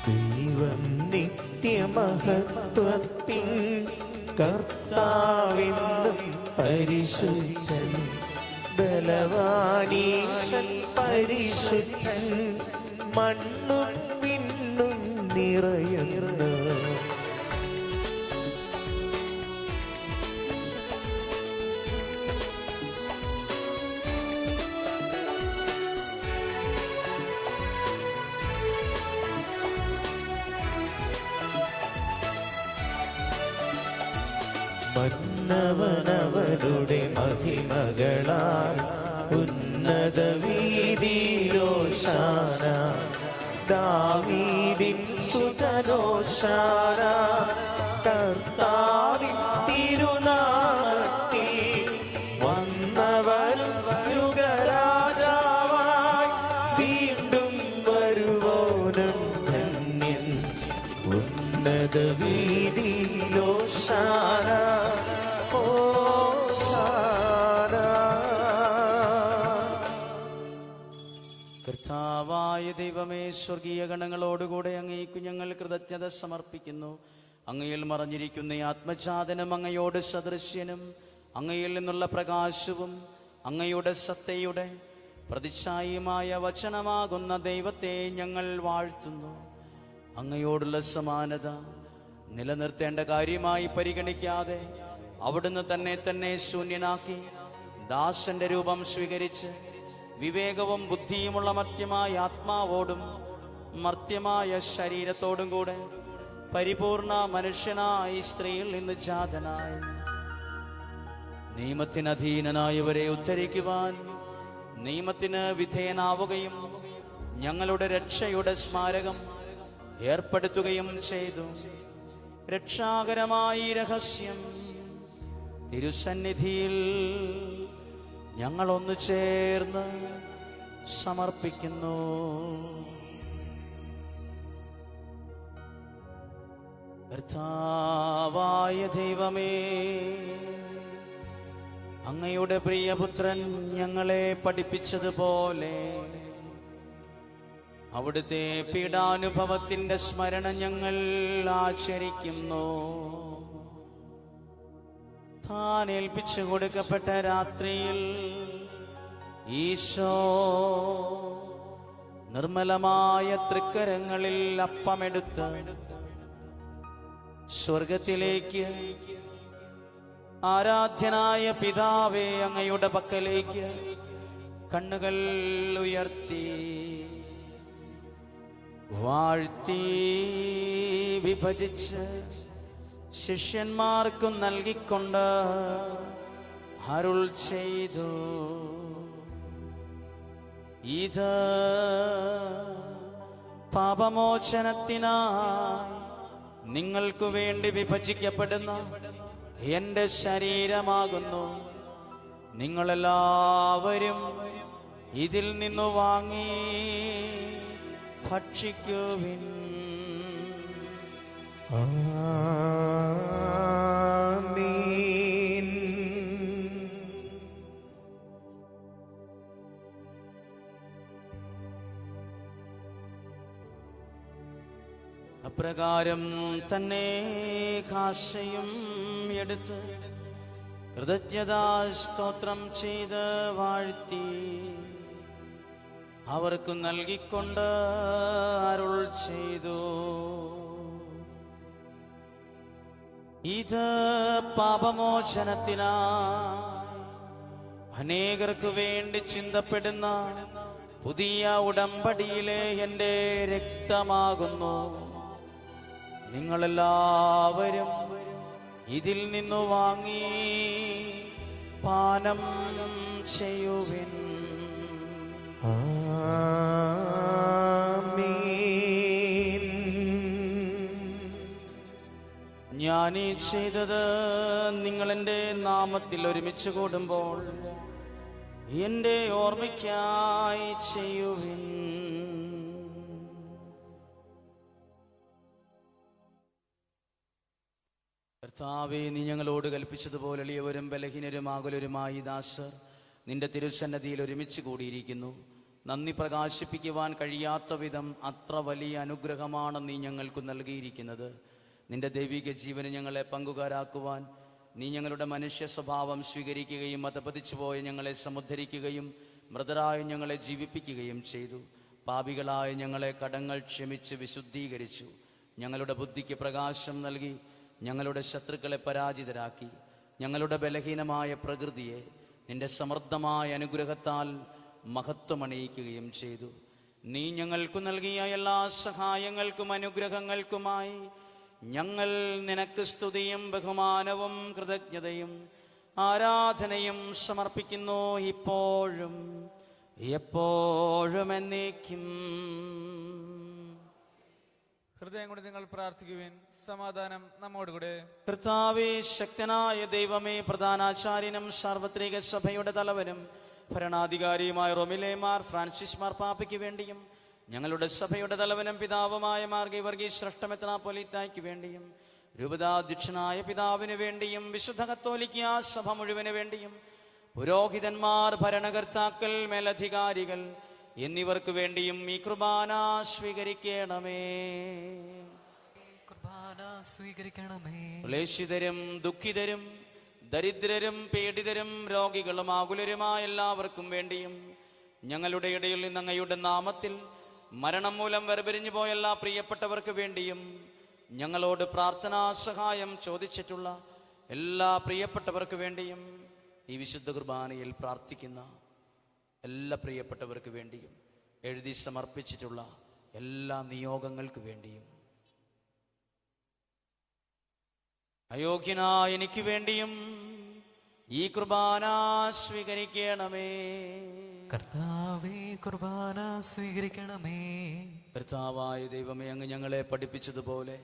ദൈവം നിത്യമഹത്വത്തിൻ കർത്താവെന്നും പരിശുദ്ധൻ ബലവാനീശൻ പരിശുദ്ധൻ മണ്ണും വിണ്ണും നിറയുന്നു. മന്നവനവരുടെ മഹിമകളാൽ ഉന്നത വീതിയിലോശാന ദാവീദിൻ സുതനോശാന. കർത്താവിൻ തിരുനാമത്തിൽ വന്നവരും യുഗരാജാവായി വീണ്ടും വരുവോനും ധന്യൻ. ഉന്നത വീതിയിലോശാന കർത്താവായ ദൈവമേ, സ്വർഗീയ ഗണങ്ങളോടുകൂടെ അങ്ങേക്കു ഞങ്ങൾ കൃതജ്ഞത സമർപ്പിക്കുന്നു. അങ്ങയിൽ മറഞ്ഞിരിക്കുന്ന ഈ ആത്മജാതനും അങ്ങയോട് സദൃശ്യനും അങ്ങയിൽ നിന്നുള്ള പ്രകാശവും അങ്ങയുടെ സത്തയുടെ പ്രതിച്ഛായിയുമായ വചനമാകുന്ന ദൈവത്തെ ഞങ്ങൾ വാഴ്ത്തുന്നു. അങ്ങയോടുള്ള സമാനത നിലനിർത്തേണ്ട കാര്യമായി പരിഗണിക്കാതെ അവിടുന്ന് തന്നെ ശൂന്യനാക്കി ദാസന്റെ രൂപം സ്വീകരിച്ച് വിവേകവും ബുദ്ധിയുമുള്ള മർത്യമായ ആത്മാവോടും മർത്യമായ ശരീരത്തോടും കൂടെ പരിപൂർണ മനുഷ്യനായി സ്ത്രീയിൽ നിന്ന് ജാതനായി നിയമത്തിനധീനനായവരെ ഉദ്ധരിക്കുവാൻ നിയമത്തിന് വിധേയനാവുകയും ഞങ്ങളുടെ രക്ഷയുടെ സ്മാരകം ഏർപ്പെടുത്തുകയും ചെയ്തു. രക്ഷാകരമായി രഹസ്യം തിരുസന്നിധിയിൽ ഞങ്ങൾ ഒന്നു ചേർന്ന് സമർപ്പിക്കുന്നു. കർത്താവായ ദൈവമേ, അങ്ങയുടെ പ്രിയപുത്രൻ ഞങ്ങളെ പഠിപ്പിച്ചതുപോലെ അവിടുത്തെ പീഡാനുഭവത്തിന്റെ സ്മരണ ഞങ്ങൾ ആചരിക്കുന്നു. താൻ ഏൽപ്പിച്ചു കൊടുക്കപ്പെട്ട രാത്രിയിൽ ഈശോ നിർമ്മലമായ തൃക്കരങ്ങളിൽ അപ്പമെടുത്ത് സ്വർഗത്തിലേക്ക് ആരാധ്യനായ പിതാവേ അങ്ങയുടെ പക്കലേക്ക് കണ്ണുകൾ ഉയർത്തി വാഴ്ത്തി വിഭജിച്ച് ശിഷ്യന്മാർക്കും നൽകിക്കൊണ്ട് അരുൾ ചെയ്തു, ഇത് പാപമോചനത്തിനായി നിങ്ങൾക്കു വേണ്ടി വിഭജിക്കപ്പെടുന്ന എന്റെ ശരീരമാകുന്നു. നിങ്ങളെല്ലാവരും ഇതിൽ നിന്നു വാങ്ങി ഭക്ഷിക്കുവിൻ. ആമീൻ. അപ്രകാരം തന്നെ കാശയും എടുത്ത് കൃതജ്ഞതാ സ്തോത്രം ചെയ്ത് വാഴ്ത്തി അവർക്ക് നൽകിക്കൊണ്ട് അരുൾ ചെയ്തു, ഇത് പാപമോചനത്തിനായി അനേകർക്ക് വേണ്ടി ചിന്തപ്പെടുന്ന പുതിയ ഉടമ്പടിയിലെ എന്റെ രക്തമാകുന്നു. നിങ്ങളെല്ലാവരും ഇതിൽ നിന്നു വാങ്ങി പാനം ചെയ്യുവിൻ. ആമീൻ. ഞാനീ ചെയ്തത് നിങ്ങളെന്റെ നാമത്തിൽ ഒരുമിച്ച് കൂടുമ്പോൾ എന്റെ ഓർമ്മയ്ക്കായി ചെയ്യുവിൻ. കർത്താവേ, നീ ഞങ്ങളോട് കൽപ്പിച്ചതുപോലെ എളിയവരും ബലഹീനരും ആകുലരുമായി ദാസർ നിന്റെ തിരുസന്നതിയിൽ ഒരുമിച്ച് കൂടിയിരിക്കുന്നു. നന്ദി പ്രകാശിപ്പിക്കുവാൻ കഴിയാത്ത വിധം അത്ര വലിയ അനുഗ്രഹമാണ് നീ ഞങ്ങൾക്ക് നൽകിയിരിക്കുന്നത്. നിന്റെ ദൈവിക ജീവന് ഞങ്ങളെ പങ്കുകാരാക്കുവാൻ നീ ഞങ്ങളുടെ മനുഷ്യ സ്വഭാവം സ്വീകരിക്കുകയും അധപതിച്ചുപോയ ഞങ്ങളെ സമുദ്ധരിക്കുകയും മൃതരായ ഞങ്ങളെ ജീവിപ്പിക്കുകയും ചെയ്തു. പാപികളായ ഞങ്ങളെ കടങ്ങൾ ക്ഷമിച്ച് വിശുദ്ധീകരിച്ചു. ഞങ്ങളുടെ ബുദ്ധിക്ക് പ്രകാശം നൽകി ഞങ്ങളുടെ ശത്രുക്കളെ പരാജിതരാക്കി. ഞങ്ങളുടെ ബലഹീനമായ പ്രകൃതിയെ നിന്റെ സമൃദ്ധമായ അനുഗ്രഹത്താൽ മഹത്വമണിയിക്കുകയും ചെയ്തു. നീ ഞങ്ങൾക്ക് നൽകിയ എല്ലാ സഹായങ്ങൾക്കും അനുഗ്രഹങ്ങൾക്കുമായി ഞങ്ങൾ നിനക്ക് സ്തുതിയും ബഹുമാനവും കൃതജ്ഞതയും ആരാധനയും സമർപ്പിക്കുന്നു, ഇപ്പോഴും എപ്പോഴും എന്നേക്കും. ഹൃദയം കൊണ്ട് നിങ്ങൾ പ്രാർത്ഥിക്കുവിൻ. സമാധാനം നമ്മോടുകൂടെ. കർത്താവേ, ശക്തനായ ദൈവമേ, പ്രധാനാചാര്യനും സാർവത്രിക സഭയുടെ തലവനും ഭരണാധികാരിയുമായ റോമിലെ മാർ ഫ്രാൻസിസ് മാർപ്പാപ്പയ്ക്ക് വേണ്ടിയും ഞങ്ങളുടെ സഭയുടെ തലവനും പിതാവുമായ മാർ ഗീവർഗീസ് ശ്രേഷ്ഠ മെത്രാപ്പൊലീത്തായ്ക്ക് വേണ്ടിയും രൂപതാധ്യക്ഷനായ പിതാവിന് വേണ്ടിയും വിശുദ്ധ കത്തോലിക്ക സഭ മുഴുവന് വേണ്ടിയും പുരോഹിതന്മാർ, ഭരണകർത്താക്കൾ, മേലധികാരികൾ എന്നിവർക്ക് വേണ്ടിയും ഈ കുർബാന സ്വീകരിക്കണമേ. കുർബാന സ്വീകരിക്കണമേ. ക്ലേശിതരും ദുഃഖിതരും ദരിദ്രരും പീഡിതരും രോഗികളും ആകുലരുമായ എല്ലാവർക്കും വേണ്ടിയും ഞങ്ങളുടെ ഇടയിൽ നിന്ന് അങ്ങയുടെ നാമത്തിൽ മരണം മൂലം വേർപിരിഞ്ഞു പോയ എല്ലാ പ്രിയപ്പെട്ടവർക്ക് വേണ്ടിയും ഞങ്ങളോട് പ്രാർത്ഥനാ സഹായം ചോദിച്ചിട്ടുള്ള എല്ലാ പ്രിയപ്പെട്ടവർക്ക് വേണ്ടിയും ഈ വിശുദ്ധ കുർബാനയിൽ പ്രാർത്ഥിക്കുന്ന എല്ലാ പ്രിയപ്പെട്ടവർക്ക് വേണ്ടിയും എഴുതി സമർപ്പിച്ചിട്ടുള്ള എല്ലാ നിയോഗങ്ങൾക്ക് വേണ്ടിയും അയോഗ്യനായ എനിക്ക് വേണ്ടിയും ഈ കുർബാന സ്വീകരിക്കണമേ. കർത്താവേ, കുർബാന സ്വീകരിക്കണമേ. കർത്താവായ ദൈവമേ, അങ്ങ് ഞങ്ങളെ പഠിപ്പിച്ചതുപോലെ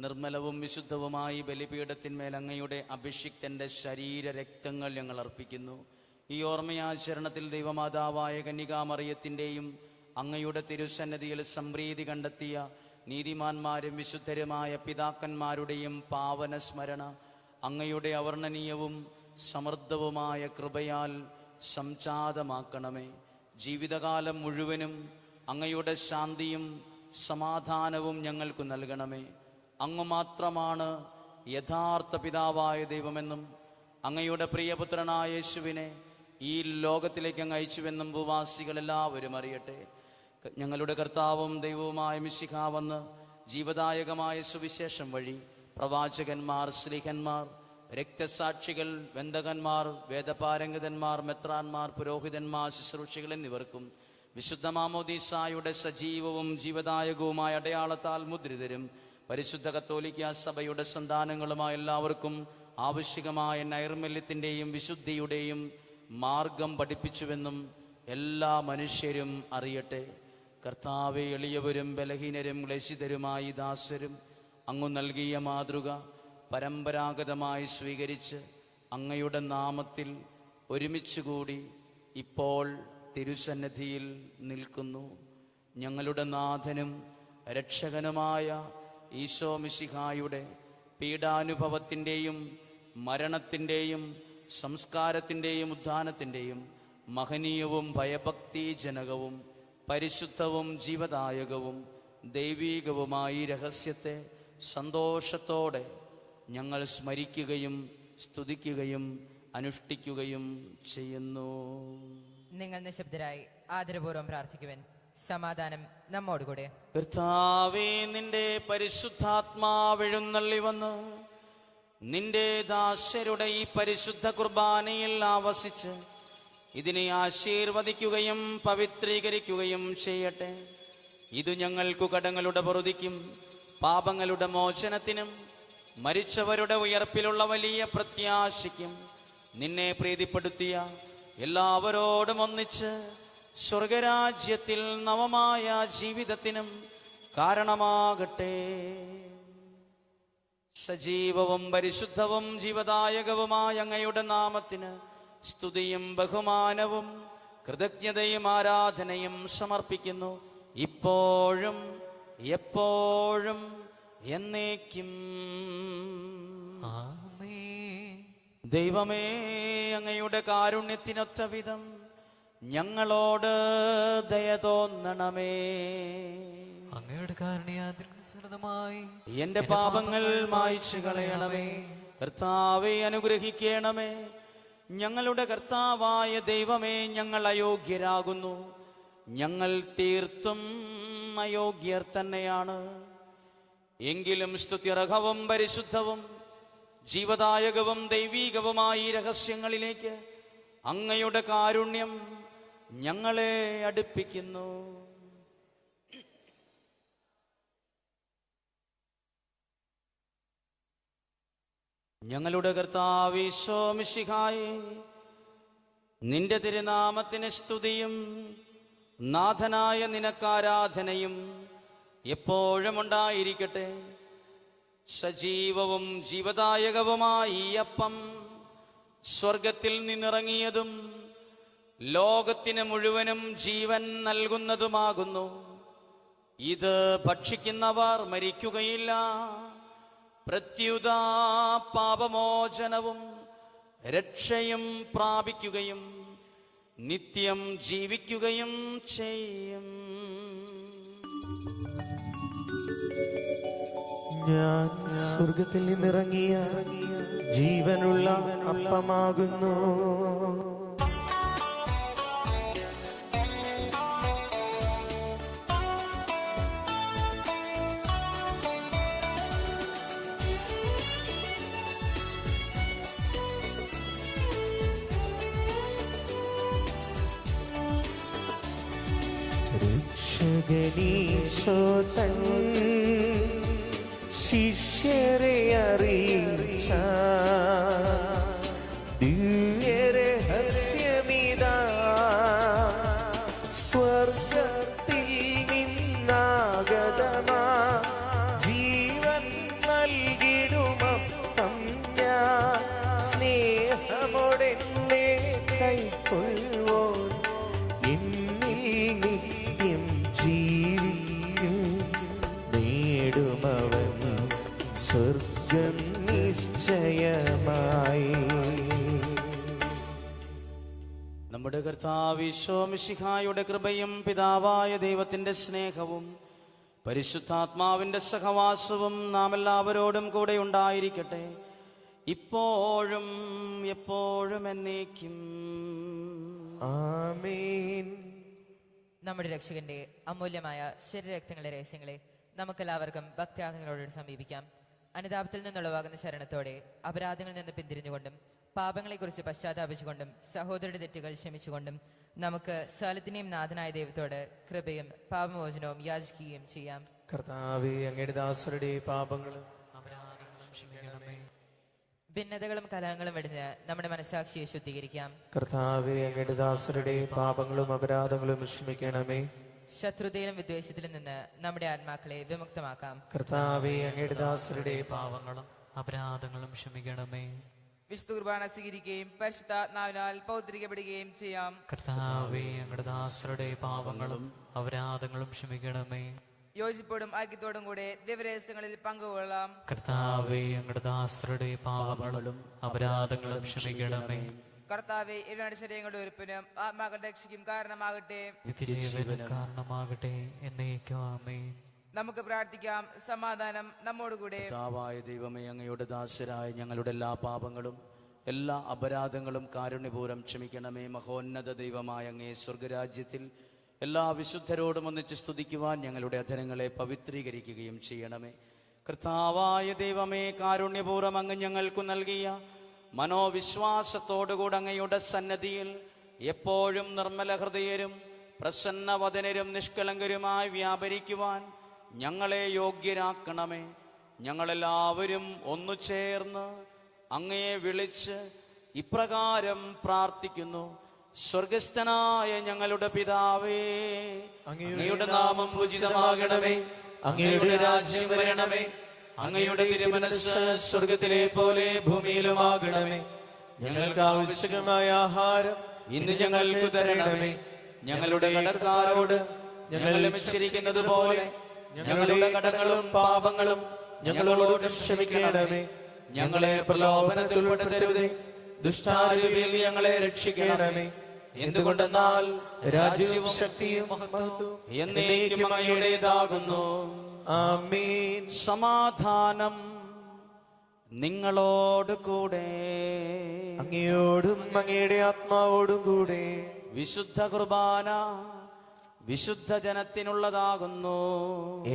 നിർമ്മലവും വിശുദ്ധവുമായി ബലിപീഠത്തിന്മേൽ അങ്ങയുടെ അഭിഷിക്തന്റെ ശരീരരക്തങ്ങൾ ഞങ്ങൾ അർപ്പിക്കുന്നു. ഈ ഓർമ്മയാചരണത്തിൽ ദൈവമാതാവായ കന്യകാമറിയത്തിൻ്റെയും അങ്ങയുടെ തിരുസന്നിധിയിൽ സംപ്രീതി കണ്ടെത്തിയ നീതിമാന്മാരും വിശുദ്ധരുമായ പിതാക്കന്മാരുടെയും പാവന സ്മരണ അങ്ങയുടെ അവർണ്ണനീയവും സമൃദ്ധവുമായ കൃപയാൽ സംജാതമാക്കണമേ. ജീവിതകാലം മുഴുവനും അങ്ങയുടെ ശാന്തിയും സമാധാനവും ഞങ്ങൾക്ക് നൽകണമേ. അങ്ങ് മാത്രമാണ് യഥാർത്ഥ പിതാവായ ദൈവമെന്നും അങ്ങയുടെ പ്രിയപുത്രനായ യേശുവിനെ ഈ ലോകത്തിലേക്ക് അങ്ങ് അയച്ചുവെന്നും ഭൂവാസികൾ എല്ലാവരും അറിയട്ടെ. ഞങ്ങളുടെ കർത്താവും ദൈവവുമായ മിശിഹാ വന്ന് ജീവദായകമായ സുവിശേഷം വഴി പ്രവാചകന്മാർ, ശ്ലീഹന്മാർ, രക്തസാക്ഷികൾ, വെന്തകന്മാർ, വേദപാരംഗതന്മാർ, മെത്രാന്മാർ, പുരോഹിതന്മാർ, ശുശ്രൂഷികൾ എന്നിവർക്കും വിശുദ്ധ മാമോദീസായുടെ സജീവവും ജീവദായകവുമായ അടയാളത്താൽ മുദ്രിതരും പരിശുദ്ധ കത്തോലിക്ക സഭയുടെ സന്താനങ്ങളുമായ എല്ലാവർക്കും ആവശ്യമായ നൈർമല്യത്തിൻ്റെയും വിശുദ്ധിയുടെയും മാർഗം പഠിപ്പിച്ചുവെന്നും എല്ലാ മനുഷ്യരും അറിയട്ടെ. കർത്താവെ, എളിയവരും ബലഹീനരും ക്ലേശിതരുമായി ദാസരും അങ്ങു നൽകിയ മാതൃക പരമ്പരാഗതമായി സ്വീകരിച്ച് അങ്ങയുടെ നാമത്തിൽ ഒരുമിച്ചുകൂടി ഇപ്പോൾ തിരുസന്നിധിയിൽ നിൽക്കുന്നു. ഞങ്ങളുടെ നാഥനും രക്ഷകനുമായ ഈശോ മിശിഹായുടെ പീഡാനുഭവത്തിൻ്റെയും മരണത്തിൻ്റെയും സംസ്കാരത്തിൻ്റെയും ഉത്ഥാനത്തിൻ്റെയും മഹനീയവും ഭയഭക്തിജനകവും പരിശുദ്ധവും ജീവദായകവും ദൈവീകവുമായി രഹസ്യത്തെ സന്തോഷത്തോടെ ഞങ്ങൾ സ്മരിക്കുകയും സ്തുതിക്കുകയും അനുഷ്ഠിക്കുകയും ചെയ്യുന്നു. നിങ്ങൾ നിശബ്ദരായി ആദരപൂർവ്വം പ്രാർത്ഥിക്കുവാൻ. സമാധാനം നമ്മോടുകൂടെ. കർത്താവേ, നിന്റെ പരിശുദ്ധാത്മാവെഴുന്നള്ളി വന്ന് നിന്റെ ദാസരുടെ ഈ പരിശുദ്ധ കുർബാനയിൽ ആവസിച്ച് ഇതിനെ ആശീർവദിക്കുകയും പവിത്രീകരിക്കുകയും ചെയ്യട്ടെ. ഇത് ഞങ്ങൾക്കു കടങ്ങളുടെ പൊറുതിക്കും പാപങ്ങളുടെ മോചനത്തിനും മരിച്ചവരുടെ ഉയർപ്പിലുള്ള വലിയ പ്രത്യാശയ്ക്കും നിന്നെ പ്രീതിപ്പെടുത്തിയ എല്ലാവരോടും ഒന്നിച്ച് സ്വർഗരാജ്യത്തിൽ നവമായ ജീവിതത്തിനും കാരണമാകട്ടെ. സജീവവും പരിശുദ്ധവും ജീവദായകവുമായ അങ്ങയുടെ നാമത്തിന് സ്തുതിയും ബഹുമാനവും കൃതജ്ഞതയും ആരാധനയും സമർപ്പിക്കുന്നു, ഇപ്പോഴും എപ്പോഴും എന്നേക്കും. ആമേൻ. ദൈവമേ, അങ്ങയുടെ കാരുണ്യത്തിനൊത്ത വിധം ഞങ്ങളോട് ദയ തോന്നണമേ. അങ്ങയുടെ കാരുണ്യാതിർസൃതമായി എന്റെ പാപങ്ങൾ മായ്ച്ചു കളയണമേ. കർത്താവെ, അനുഗ്രഹിക്കണമേ. ഞങ്ങളുടെ കർത്താവായ ദൈവമേ, ഞങ്ങൾ അയോഗ്യരാകുന്നു. ഞങ്ങൾ തീർത്തും അയോഗ്യർ തന്നെയാണ്. എങ്കിലും സ്തുത്യർഹവും പരിശുദ്ധവും ജീവദായകവും ദൈവീകവുമായി രഹസ്യങ്ങളിലേക്ക് അങ്ങയുടെ കാരുണ്യം ഞങ്ങളെ അടുപ്പിക്കുന്നു. ഞങ്ങളുടെ കർത്താവ് ഈശോ മിശിഹായേ, നിന്റെ തിരുനാമത്തിന് സ്തുതിയും നാഥനായ നിനക്കാരാധനയും എപ്പോഴും ഉണ്ടായിരിക്കട്ടെ. സജീവവും ജീവദായകവുമായി ഈ അപ്പം സ്വർഗത്തിൽ നിന്നിറങ്ങിയതും ലോകത്തിന് മുഴുവനും ജീവൻ നൽകുന്നതുമാകുന്നു. ഇത് ഭക്ഷിക്കുന്നവർ മരിക്കുകയില്ല, പ്രത്യുത പാപമോചനവും രക്ഷയും പ്രാപിക്കുകയും നിത്യം ജീവിക്കുകയും ചെയ്യും. ഞാൻ സ്വർഗത്തിൽ നിന്നിറങ്ങിയ ജീവനുള്ള അപ്പമാകുന്നു. രക്ഷകനീശോ തൻ ശിഷ്യരെ അറിയിച്ച ദിവ്യരഹസ്യമിതാ സ്വർഗത്തിൽ നിന്നാഗതമാ ജീവൻ നൽകിടുമപ്പം ഞാൻ സ്നേഹമോടെന്നെ കൈക്കൊള്ളുവോ എന്നിൽ നിത്യം ജീവിക്കും നേടുമവൻ സ്വർഗം നിശ്ചയമായി. നമ്മുടെ കർത്താവ് ഈശോ മിശിഹായുടെ കൃപയും പിതാവായ ദൈവത്തിന്റെ സ്നേഹവും പരിശുദ്ധാത്മാവിന്റെ സഹവാസവും നാം എല്ലാവരോടും കൂടെ ഉണ്ടായിരിക്കട്ടെ, ഇപ്പോഴും എപ്പോഴും എന്നേക്കും. ആമേൻ. നമ്മുടെ രക്ഷകന്റെ അമൂല്യമായ ശരീരരക്തങ്ങളുടെ രഹസ്യങ്ങളെ നമുക്കെല്ലാവർക്കും ഭക്ത്യാർത്ഥങ്ങളോട് സമീപിക്കാം. അനുതാപത്തിൽ നിന്നുളവാകുന്ന ശരണത്തോടെ അപരാധങ്ങളിൽ നിന്ന് പിന്തിരിഞ്ഞുകൊണ്ടും പാപങ്ങളെക്കുറിച്ച് പശ്ചാത്താപിച്ചുകൊണ്ടും സഹോദരരുടെ തെറ്റുകൾ ക്ഷമിച്ചുകൊണ്ടും നമുക്ക് സകലത്തിന്റെയും നാഥനായ ദൈവത്തോട് കൃപയും പാപമോചനവും യാചിക്കുകയും ചെയ്യാം. കർത്താവേ, അങ്ങയുടെ ദാസരുടെ പാപങ്ങളും അപരാധങ്ങളും ക്ഷമിക്കണമേ. ഭിന്നതകളും കലഹങ്ങളും വെടിഞ്ഞ് നമ്മുടെ മനസ്സാക്ഷിയെ ശുദ്ധീകരിക്കാം. കർത്താവേ, അങ്ങയുടെ ദാസരുടെ പാപങ്ങളും അപരാധങ്ങളും ക്ഷമിക്കണമേ. ശത്രുതയിലും വിദ്വേഷത്തിലും നിന്ന് നമ്മുടെ ആത്മാക്കളെ വിമുക്തമാക്കാം. കർത്താവേ, അങ്ങയുടെ ദാസരുടെ പാവങ്ങളും അപരാധങ്ങളും ക്ഷമിക്കണമേ. വിശുദ്ധ കുർബാന സ്വീകരിക്കുകയും പരിശുദ്ധാത്മാവിനാൽ പൗത്രികപ്പെടുകയും ചെയ്യാം. കർത്താവേ, അങ്ങയുടെ ദാസരുടെ പാവങ്ങളും അപരാധങ്ങളും ക്ഷമിക്കണമേ. യോജിപ്പോടും ഐക്യത്തോടും കൂടെ ദിവരഹസ്യങ്ങളിൽ പങ്കുകൊള്ളാം. കർത്താവേ, അങ്ങയുടെ ദാസരുടെ പാവങ്ങളും അപരാധങ്ങളും ക്ഷമിക്കണമേ. കർത്താവെ, ഇവരുടെ ശരീരങ്ങളുടെ ഒരുപ്പിനും ആത്മാക്കളുടെ രക്ഷയ്ക്കും കാരണമാകട്ടെ. നിത്യജീവന് കാരണമാകട്ടെ എന്നേക്കും. ആമേൻ. നമുക്ക് പ്രാർത്ഥിക്കാം. സമാധാനം നമ്മോടുകൂടെ. കർത്താവായ ദൈവമേ, അങ്ങയുടെ ദാസരായ ഞങ്ങളുടെ എല്ലാ പാപങ്ങളും എല്ലാ അപരാധങ്ങളും കാരുണ്യപൂർവ്വം ക്ഷമിക്കണമേ. മഹോന്നത ദൈവമായ അങ്ങേ സ്വർഗരാജ്യത്തിൽ എല്ലാ വിശുദ്ധരോടും ഒന്നിച്ച് സ്തുതിക്കുവാൻ ഞങ്ങളുടെ അധരങ്ങളെ പവിത്രീകരിക്കുകയും ചെയ്യണമേ. കർത്താവായ ദൈവമേ, കാരുണ്യപൂർവ്വം അങ്ങ് ഞങ്ങൾക്ക് നൽകിയ മനോവിശ്വാസത്തോടുകൂടെ അങ്ങയുടെ സന്നദ്ധിയിൽ എപ്പോഴും നിർമ്മല ഹൃദയരും പ്രസന്നവദനരും നിഷ്കളങ്കരുമായി വ്യാപരിക്കുവാൻ ഞങ്ങളെ യോഗ്യരാക്കണമേ. ഞങ്ങളെല്ലാവരും ഒന്നു ചേർന്ന് അങ്ങയെ വിളിച്ച് ഇപ്രകാരം പ്രാർത്ഥിക്കുന്നു. സ്വർഗസ്ഥനായ ഞങ്ങളുടെ പിതാവേ, അങ്ങയുടെ നാമം പൂജിതമാകണമേ. അങ്ങയുടെ രാജ്യം വരണമേ. അങ്ങയുടെ തിരുമനസ്സ് സ്വർഗത്തിലെ പോലെ ഭൂമിയിലുമാകണമേ. ഞങ്ങൾക്ക് ആവശ്യമായ ആഹാരം ഇന്ന് ഞങ്ങൾക്ക് തരണമേ. ഞങ്ങളുടെ കടക്കാരോട് ഞങ്ങൾ ക്ഷമിച്ചിരിക്കുന്നത് പോലെ ഞങ്ങളുടെ കടങ്ങളും പാപങ്ങളും ഞങ്ങളോട് ക്ഷമിക്കണമേ. ഞങ്ങളെ പ്രലോഭനത്തിൽ ഉൾപ്പെടുത്തരുതേ, ദുഷ്ടാരൂപിയിൽ ഞങ്ങളെ രക്ഷിക്കണമേ. എന്തുകൊണ്ടെന്നാൽ രാജ്യവും ശക്തിയും മഹത്വവും എന്നേക്കും അങ്ങയുടേതാകുന്നു. ആമേൻ. സമാധാനം നിങ്ങളോട് കൂടെ, അങ്ങയോടും അങ്ങയുടെ ആത്മാവോടും കൂടെ. വിശുദ്ധ കുർബാന വിശുദ്ധ ജനത്തിനുള്ളതാകുന്നു.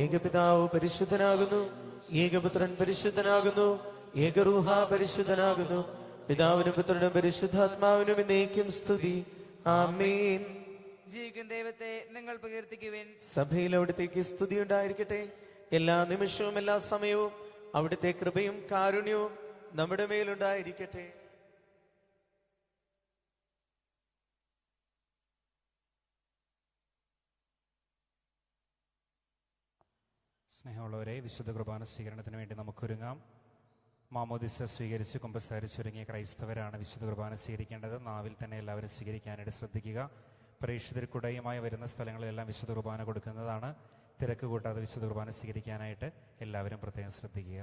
ഏകപിതാവ് പരിശുദ്ധനാകുന്നു, ഏകപുത്രൻ പരിശുദ്ധനാകുന്നു, ഏകറൂഹ പരിശുദ്ധനാകുന്നു. പിതാവിനും പുത്രനും പരിശുദ്ധാത്മാവിനും എന്നേക്കും സ്തുതി. ആമേൻ. ജീവിക്കുന്ന ദൈവത്തെ നിങ്ങൾ പ്രകീർത്തിക്കുവിൻ. സഭയിൽ അവിടുത്തേക്ക് സ്തുതി ഉണ്ടായിരിക്കട്ടെ. എല്ലാ നിമിഷവും എല്ലാ സമയവും അവിടുത്തെ കൃപയും കാരുണ്യവും നമ്മുടെ മേലുണ്ടായിരിക്കട്ടെ. സ്നേഹമുള്ളവരെ, വിശുദ്ധ കുർബാന സ്വീകരണത്തിന് വേണ്ടി നമുക്കൊരുങ്ങാം. മാമോദിസ സ്വീകരിച്ച് കുമ്പസാരിച്ചൊരുങ്ങിയ ക്രൈസ്തവരാണ് വിശുദ്ധ കുർബാന സ്വീകരിക്കേണ്ടത്. നാവിൽ തന്നെ എല്ലാവരും സ്വീകരിക്കാനായിട്ട് ശ്രദ്ധിക്കുക. പ്രേക്ഷിതർക്കുടയുമായി വരുന്ന സ്ഥലങ്ങളിലെല്ലാം വിശുദ്ധ കുർബാന കൊടുക്കുന്നതാണ്. തിരക്ക് കൂട്ടാതെ വിശുദ്ധ കുർബാന സ്വീകരിക്കാനായിട്ട് എല്ലാവരും പ്രത്യേകം ശ്രദ്ധിക്കുക.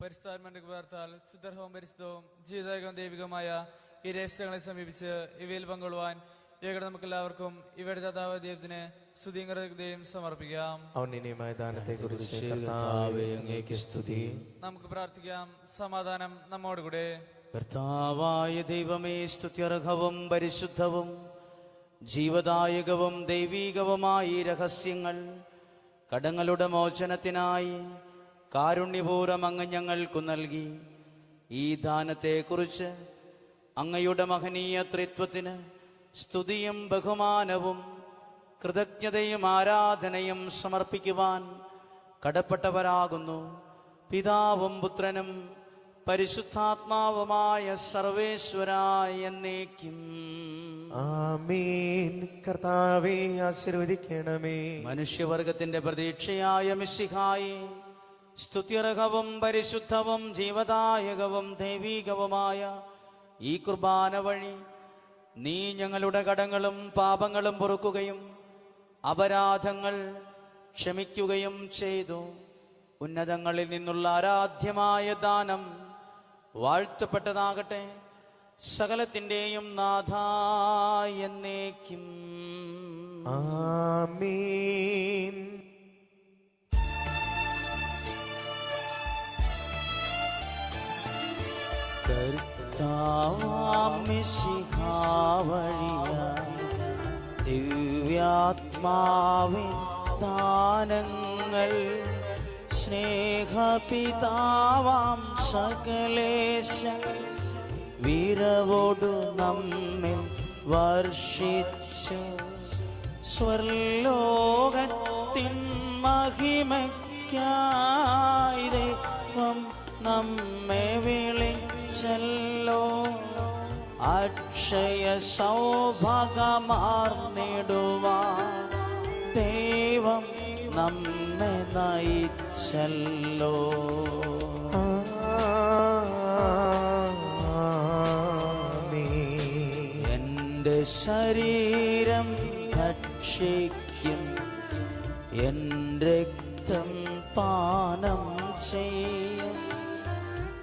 പരിസ്ഥാത്മന്റെ കൃപാർത്താൽ ശുദ്ധർഹവും പരിശുദ്ധവും ജീവദായകവും ദൈവികമായ ഈ രഹസ്യങ്ങളെ സമീപിച്ച് ഇവയിൽ പങ്കൊള്ളുവാൻ ഏകടെ നമുക്കെല്ലാവർക്കും ഇവയുടെ ദാതാവ് ദൈവത്തിന് സ്തുതിയും സമർപ്പിക്കാം. ഔന്നത്യമായ ദാനത്തെ കുറിച്ച് അങ്ങേക്ക് സ്തുതി. നമുക്ക് പ്രാർത്ഥിക്കാം. സമാധാനം നമ്മോടുകൂടെ. കർത്താവായ ദൈവമേ, സ്തുത്യർഹവും പരിശുദ്ധവും ജീവദായകവും ദൈവീകവുമായ ഈ രഹസ്യങ്ങൾ കടങ്ങളുടെ മോചനത്തിനായി കാരുണ്യപൂർവ്വം അങ്ങ് ഞങ്ങൾക്കു നൽകി. ഈ ദാനത്തെക്കുറിച്ച് അങ്ങയുടെ മഹനീയ ത്രിത്വത്തിന് സ്തുതിയും ബഹുമാനവും കൃതജ്ഞതയും ആരാധനയും സമർപ്പിക്കുവാൻ കടപ്പെട്ടവരാകുന്നു. പിതാവും പുത്രനും പരിശുദ്ധാത്മാവുമായ സർവേശ്വരായ എന്നേക്കും ആമേൻ. കർത്താവേ ആശീർവദിക്കണമേ. മനുഷ്യവർഗത്തിന്റെ പ്രതീക്ഷയായ മിശിഹായി, സ്തുത്യർഹവും പരിശുദ്ധവും ജീവദായകവും ദൈവീകവുമായ ഈ കുർബാന വഴി നീ ഞങ്ങളുടെ കടങ്ങളും പാപങ്ങളും പൊറുക്കുകയും അപരാധങ്ങൾ ക്ഷമിക്കുകയും ചെയ്തു. ഉന്നതങ്ങളിൽ നിന്നുള്ള ആരാധ്യമായ ദാനം വാഴ്ത്തപ്പെട്ടതാകട്ടെ. സകലത്തിന്റെയും നാഥ എന്നേക്കും ആമേൻ. കർത്താവാം മിശിഹാ വഴിയായി ദിവ്യാത്മാവിൻ ദാനങ്ങൾ സ്നേഹപിതാവാം സകലേശൻ വീരവോടു നമ്മിൽ വർഷിച്ചു. സ്വർലോകത്തിൻ മഹിമയ്ക്കായി ദൈവം നമ്മെ വിളിച്ചല്ലോ. അക്ഷയ സൗഭാഗ്യമാർന്നിടുവാൻ ദൈവം നമ്മെ നയിച്ചല്ലോ. എന്റെ ശരീരം ഭക്ഷിക്കും, എന്റെ രക്തം പാനം ചെയ്യും.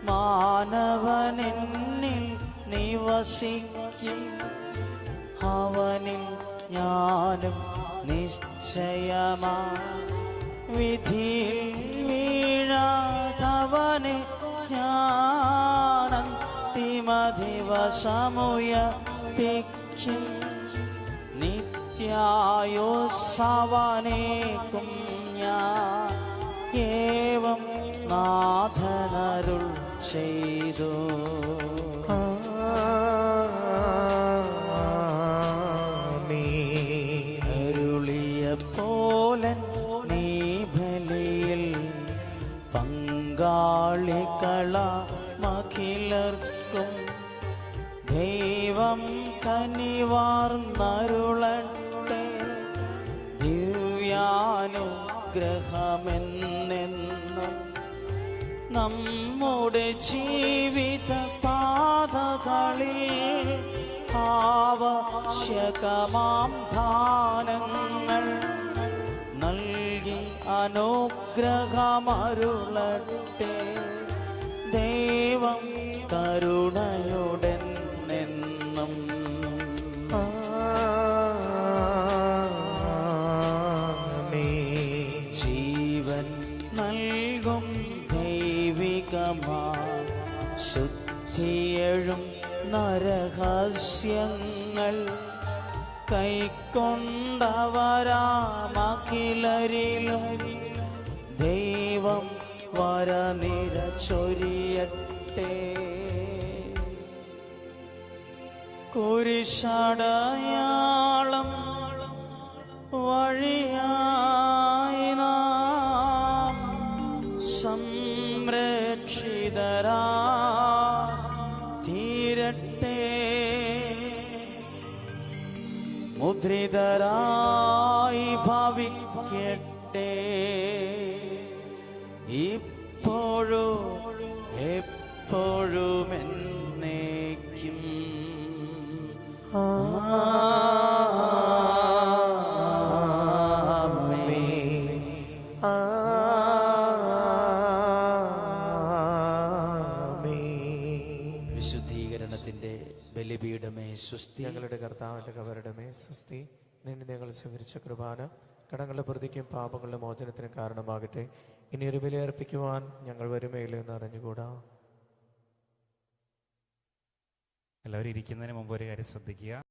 മാനവനെന്നിൽ നിവസിക്കും, അവനിൽ ഞാനും നിശ്ചയമാ. വിധിയിൽ വീഴാതവനെ ജ്ഞാനന്തിമദിവസമുയർപ്പിക്കും. നിത്യായുസ്സവനേക്കും ഞാൻ ഏവം നാഥനരുൾ ചെയ്തു. അരുളിയ പോലൻ നീ ബലിയിൽ പങ്കാളികള മഖിലർക്കും ദൈവം കനിവാർന്നരുളട്ടെ. ദിവ്യാനുഗ്രഹമെന്നെന്നും നമ്മുടെ ജീവിത പാതകളിൽ ആവശ്യകമാം ദാനങ്ങൾ നൽകി അനുഗ്രഹമരുളട്ടെ. ദൈവം കരുണയുടൻ എന്നും ജീവൻ നൽകും ദൈവികമാ ശുദ്ധിയഴും നരഹസ്യങ്ങൾ കൈക്കൊണ്ടവരാമഖിലരിലും ദൈവം വരനിര ചൊരിയട്ടെ. കുരിശടയാളം വഴിയായി നാം സംരക്ഷിതരാ തീരട്ടെ. മുദ്രിതരായി ഭവിക്കട്ടെ. ഇപ്പോഴും എപ്പോഴും എന്നേക്കും ആമേൻ. ബലിപീഠമേ സുസ്തി. ഞങ്ങളുടെ കർത്താവിന്റെ കബറിടമേ സുസ്തി. നിന്നെ ഞങ്ങൾ സ്വീകരിച്ച കൃപാന കടങ്ങളുടെ പ്രതിക്കും പാപങ്ങളുടെ മോചനത്തിനും കാരണമാകട്ടെ. ഇനി ഒരു ബലി അർപ്പിക്കുവാൻ ഞങ്ങൾ വരുമേലോ എന്ന് അറിഞ്ഞുകൂടാ. എല്ലാവരും ഇരിക്കുന്നതിന് മുമ്പ് ഒരു കാര്യം ശ്രദ്ധിക്കുക.